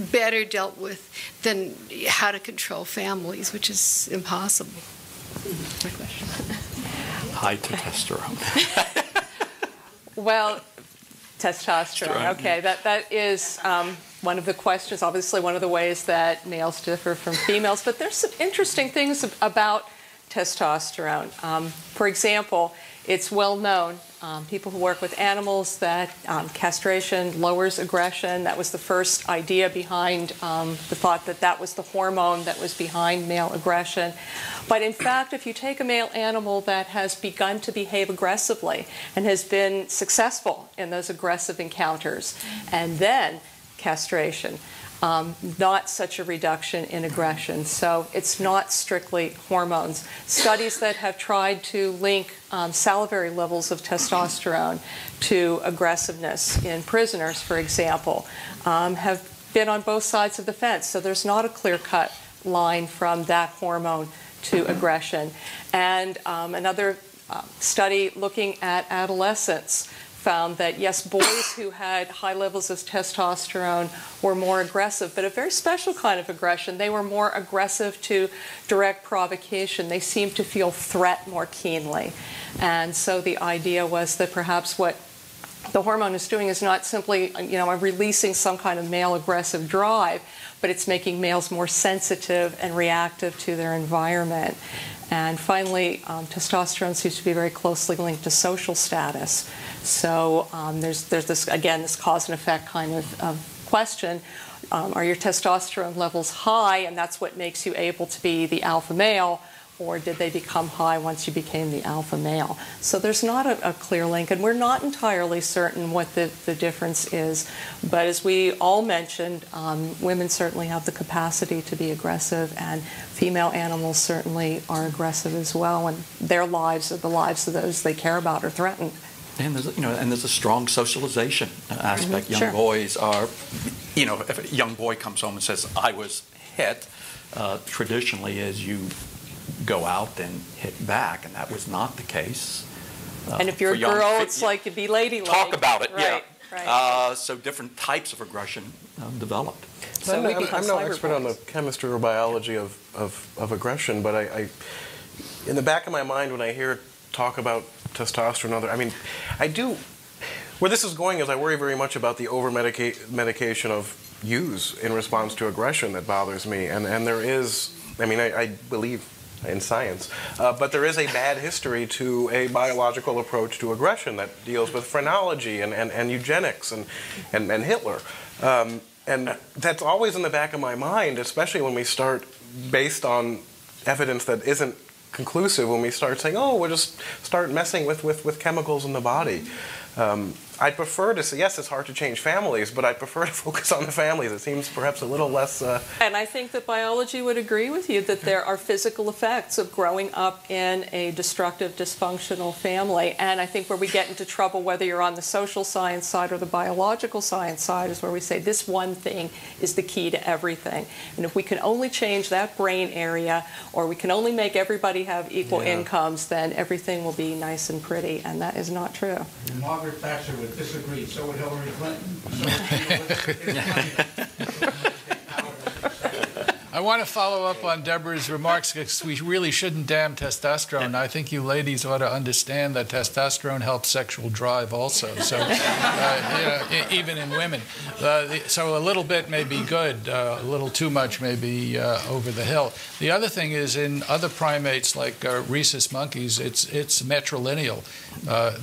better dealt with than how to control families, which is impossible. My question. High testosterone. Well, testosterone. Okay, that is one of the questions. Obviously, one of the ways that males differ from females. But there's some interesting things about testosterone. For example, it's well known, people who work with animals, that castration lowers aggression. That was the first idea behind the thought that was the hormone that was behind male aggression. But in fact, if you take a male animal that has begun to behave aggressively and has been successful in those aggressive encounters, and then castration, not such a reduction in aggression. So it's not strictly hormones. Studies that have tried to link salivary levels of testosterone to aggressiveness in prisoners, for example, have been on both sides of the fence. So there's not a clear-cut line from that hormone to aggression. And another study looking at adolescents found that, yes, boys who had high levels of testosterone were more aggressive, but a very special kind of aggression. They were more aggressive to direct provocation. They seemed to feel threat more keenly. And so the idea was that perhaps what the hormone is doing is not simply, releasing some kind of male aggressive drive, but it's making males more sensitive and reactive to their environment. And finally, testosterone seems to be very closely linked to social status. So there's this, again, this cause and effect kind of question. Are your testosterone levels high, and that's what makes you able to be the alpha male, or did they become high once you became the alpha male? So there's not a clear link, and we're not entirely certain what the difference is. But as we all mentioned, women certainly have the capacity to be aggressive, and female animals certainly are aggressive as well, and their lives, or the lives of those they care about, are threatened. And there's a strong socialization aspect. Mm-hmm. Young Sure. boys are, if a young boy comes home and says, I was hit, traditionally as you go out and hit back, and that was not the case. And if you're a girl, it's like you'd be ladylike. Talk about it, right, yeah. Right. So different types of aggression developed. So I'm no expert on the chemistry or biology of aggression, but I in the back of my mind when I hear talk about testosterone, I do. Where this is going is I worry very much about the over-medication of use in response to aggression that bothers me. And there is, I believe in science, but there is a bad history to a biological approach to aggression that deals with phrenology and eugenics and Hitler. And that's always in the back of my mind, especially when we start, based on evidence that isn't conclusive, when we start saying, we'll just start messing with chemicals in the body. I'd prefer to say, yes, it's hard to change families, but I prefer to focus on the families. It seems perhaps a little less... And I think that biology would agree with you that there are physical effects of growing up in a destructive, dysfunctional family. And I think where we get into trouble, whether you're on the social science side or the biological science side, is where we say this one thing is the key to everything. And if we can only change that brain area, or we can only make everybody have equal incomes, then everything will be nice and pretty. And that is not true. And Margaret Thatcher would disagree. So would Hillary Clinton. I want to follow up on Debra's remarks because we really shouldn't damn testosterone. I think you ladies ought to understand that testosterone helps sexual drive also. So, even in women. So a little bit may be good. A little too much may be over the hill. The other thing is in other primates like rhesus monkeys, it's matrilineal.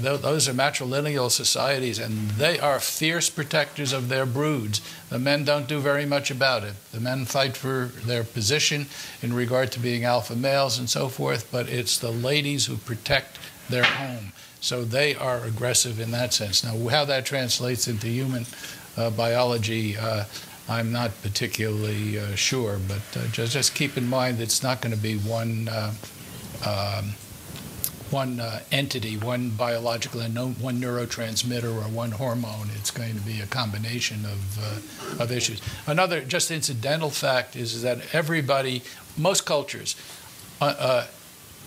Those are matrilineal societies, and they are fierce protectors of their broods. The men don't do very much about it. The men fight for their position in regard to being alpha males and so forth, but it's the ladies who protect their home. So they are aggressive in that sense. Now, how that translates into human biology, I'm not particularly sure, but just keep in mind that it's not going to be one entity, one biological and one neurotransmitter or one hormone. It's going to be a combination of issues. Another just incidental fact is that everybody, most cultures,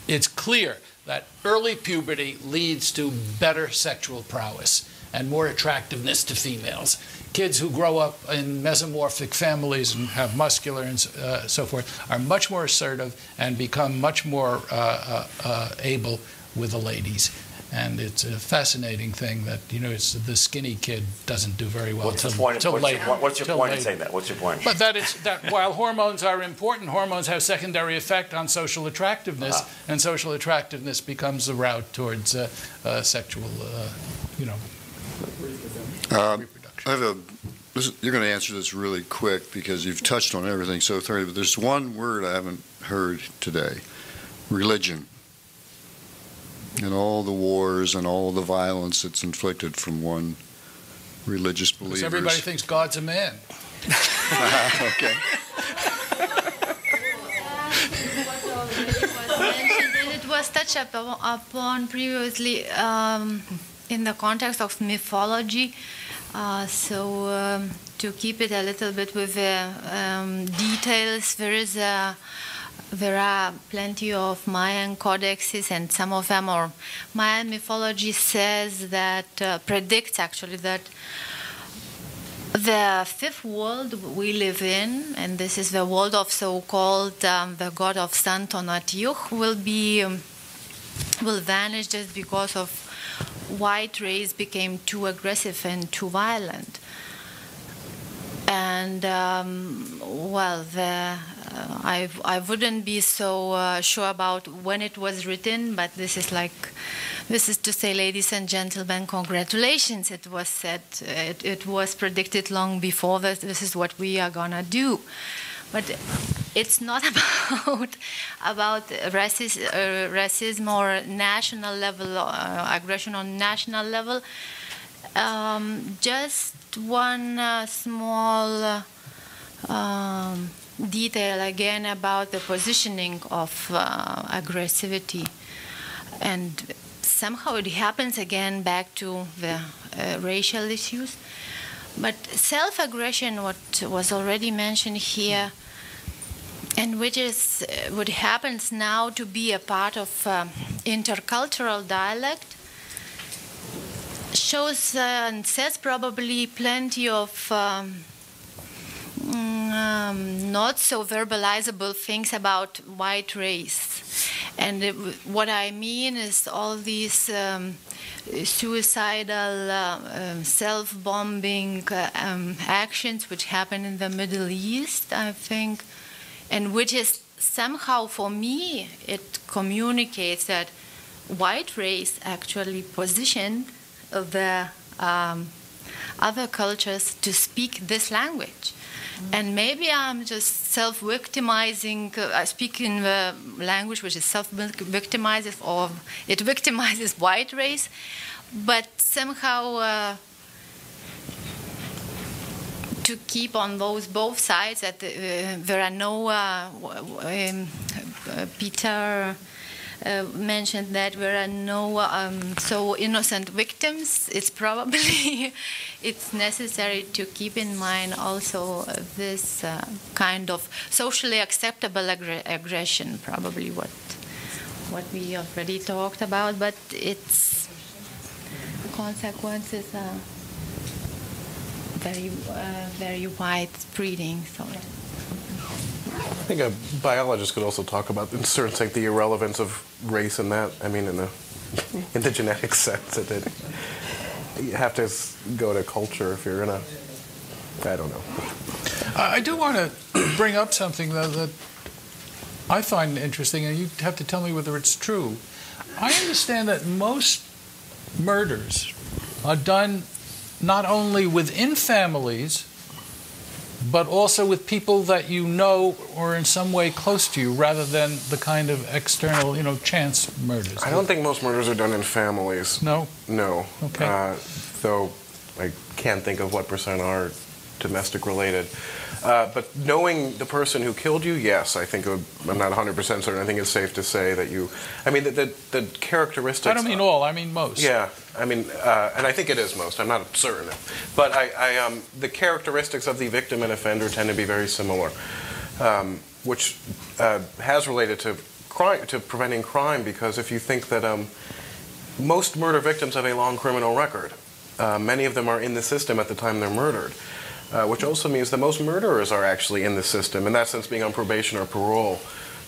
it's clear that early puberty leads to better sexual prowess and more attractiveness to females. Kids who grow up in mesomorphic families and have muscular and so forth are much more assertive and become much more able with the ladies. And it's a fascinating thing that, it's the skinny kid doesn't do very well What's your point in saying that? What's your point? But that while hormones are important, hormones have secondary effect on social attractiveness, and social attractiveness becomes the route towards sexual, you're going to answer this really quick because you've touched on everything so thoroughly, but there's one word I haven't heard today: religion. And all the wars and all the violence that's inflicted from one religious believer. Because everybody thinks God's a man. Okay. It was touched upon previously in the context of mythology. So to keep it a little bit with details, there are plenty of Mayan codexes, and some of them, or Mayan mythology says that, predicts actually that the fifth world we live in, and this is the world of so-called the god of sun Tonatiuh, will vanish just because of white race became too aggressive and too violent. And I wouldn't be so sure about when it was written, but this is to say, ladies and gentlemen, congratulations. It was said, it was predicted long before that this is what we are gonna do. But it's not about racism or national level, aggression on national level. Just one small detail again about the positioning of aggressivity, and somehow it happens again back to the racial issues. But self-aggression, what was already mentioned here, and which is what happens now to be a part of intercultural dialect, shows and says probably plenty of not so verbalizable things about white race. And what I mean is all these suicidal, self-bombing actions which happen in the Middle East, I think, and which is somehow, for me, it communicates that white race actually positioned the other cultures to speak this language. And maybe I'm just self-victimizing. I speak in the language which is self-victimizing, or it victimizes white race, but somehow to keep on those both sides that there are no Peter mentioned that there are no so innocent victims. It's probably it's necessary to keep in mind also this kind of socially acceptable aggression, probably what we already talked about, but its consequences are very widespreading. So. I think a biologist could also talk about, in certain sense, the irrelevance of race in that. I mean, in the genetic sense, you have to go to culture if you're in a. I don't know. I do want to bring up something though that I find interesting, and you have to tell me whether it's true. I understand that most murders are done not only within families, but also with people that you know or in some way close to you, rather than the kind of external, chance murders. I don't think most murders are done in families. No? No. Okay. Though I can't think of what percent are domestic related. But knowing the person who killed you, yes, I think I'm not 100% certain. I think it's safe to say that the characteristics. I don't mean all, I mean most. Yeah, and I think it is most. I'm not certain. But the characteristics of the victim and offender tend to be very similar, which has related to crime, to preventing crime, because if you think that most murder victims have a long criminal record, many of them are in the system at the time they're murdered. Which also means that most murderers are actually in the system, in that sense being on probation or parole.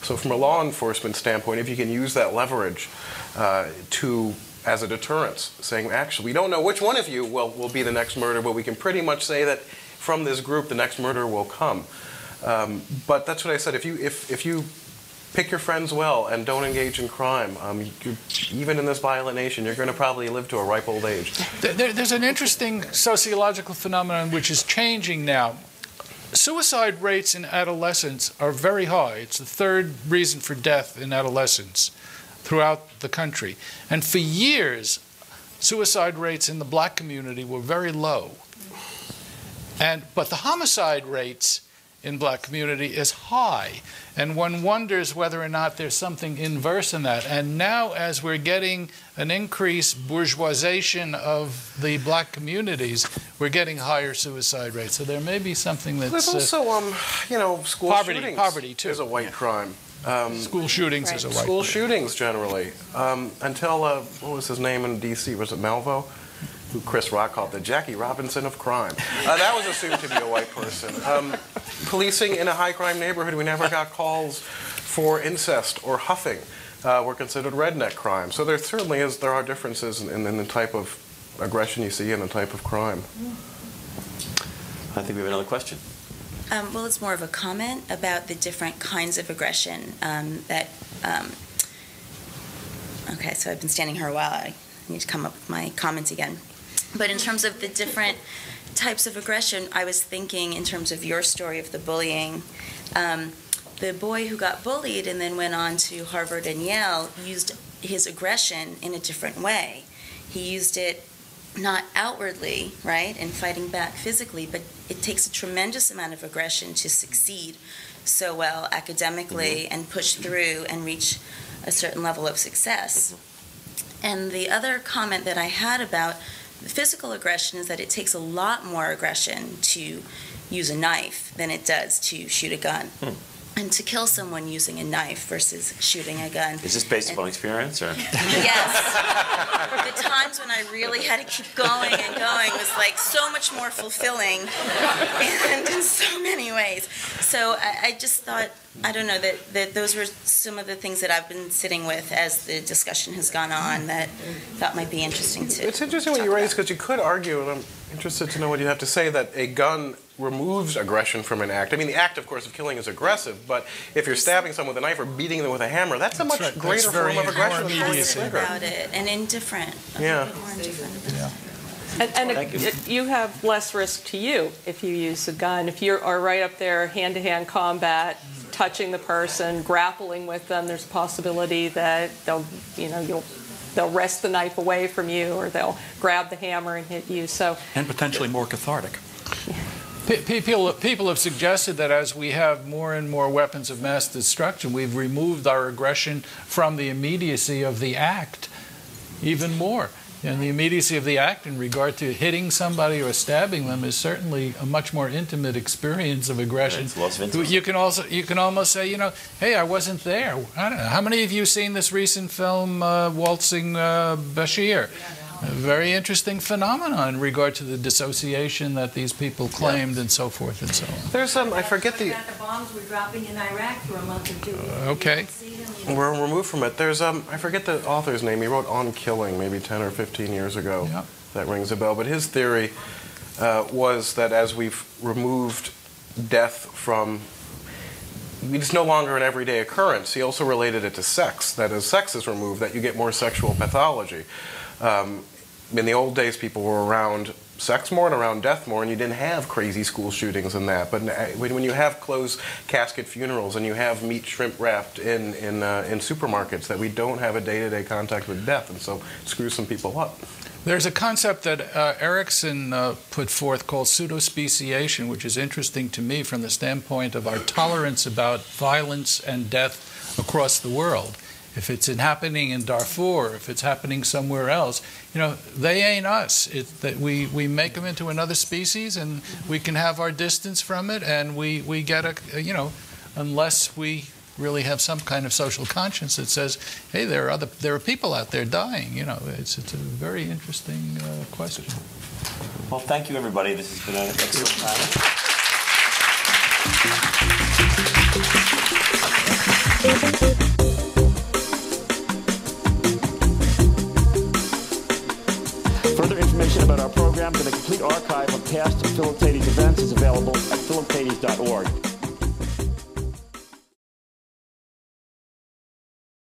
So from a law enforcement standpoint, if you can use that leverage as a deterrence, saying, actually, we don't know which one of you will be the next murderer, but we can pretty much say that from this group, the next murderer will come. But that's what I said. If you pick your friends well and don't engage in crime, even in this violent nation, you're going to probably live to a ripe old age. There's an interesting sociological phenomenon which is changing now. Suicide rates in adolescents are very high. It's the third reason for death in adolescents throughout the country. And for years, suicide rates in the black community were very low. But the homicide rates in black community is high, and one wonders whether or not there's something inverse in that. And now, as we're getting an increased bourgeoisization of the black communities, we're getting higher suicide rates. So there may be something that's... There's also, school shootings. Poverty, too. Is a white crime. School shootings is a white crime. School shootings, generally. Until, what was his name in D.C.? Was it Malvo? Who Chris Rock called the Jackie Robinson of crime. That was assumed to be a white person. Policing in a high-crime neighborhood, we never got calls for incest or huffing. Were considered redneck crimes. So there are differences in the type of aggression you see and the type of crime. I think we have another question. Well, it's more of a comment about the different kinds of aggression okay, so I've been standing here a while. I need to come up with my comments again. But in terms of the different types of aggression, I was thinking in terms of your story of the bullying, the boy who got bullied and then went on to Harvard and Yale used his aggression in a different way. He used it not outwardly, right, and fighting back physically, but it takes a tremendous amount of aggression to succeed so well academically and push through and reach a certain level of success. And the other comment that I had about the physical aggression is that it takes a lot more aggression to use a knife than it does to shoot a gun. And to kill someone using a knife versus shooting a gun. Is this based upon experience, or? Yes. The times when I really had to keep going and going was like so much more fulfilling and in so many ways. So I just thought, I don't know, that those were some of the things that I've been sitting with as the discussion has gone on that thought might be interesting to It's interesting what you raised, because you could argue, and I'm interested to know what you have to say, that a gun removes aggression from an act. I mean, the act, of course, of killing is aggressive, but if you're stabbing someone with a knife or beating them with a hammer, that's a much greater form of aggression. About it, and indifferent. Yeah. And you have less risk to you if you use a gun. If you are right up there, hand-to-hand combat, touching the person, grappling with them, there's a possibility that they'll wrest the knife away from you, or they'll grab the hammer and hit you. So, and potentially more cathartic. People have suggested that as we have more and more weapons of mass destruction, we've removed our aggression from the immediacy of the act even more. And the immediacy of the act in regard to hitting somebody or stabbing them is certainly a much more intimate experience of aggression. You can almost say, hey, I wasn't there. I don't know. How many of you seen this recent film, Waltzing Bashir? A very interesting phenomenon in regard to the dissociation that these people claimed, and so forth and so on. There's I forget the bombs were dropping in Iraq for a month or two. Okay. We're removed from it. There's I forget the author's name. He wrote On Killing maybe 10 or 15 years ago. Yep. That rings a bell. But his theory was that as we've removed death from, it's no longer an everyday occurrence. He also related it to sex. That as sex is removed, that you get more sexual pathology. In the old days, people were around sex more and around death more, and you didn't have crazy school shootings and that. But when you have closed casket funerals and you have meat shrimp wrapped in supermarkets, that we don't have a day-to-day contact with death, and so it screws some people up. There's a concept that Erickson put forth called pseudospeciation, which is interesting to me from the standpoint of our tolerance about violence and death across the world. If it's happening in Darfur, if it's happening somewhere else, they ain't us. That we make them into another species, and we can have our distance from it, and we get unless we really have some kind of social conscience that says, hey, there are people out there dying. It's a very interesting question. Well, thank you, everybody. This has been an excellent time. Further information about our programs and a complete archive of past Philippides events is available at philippides.org.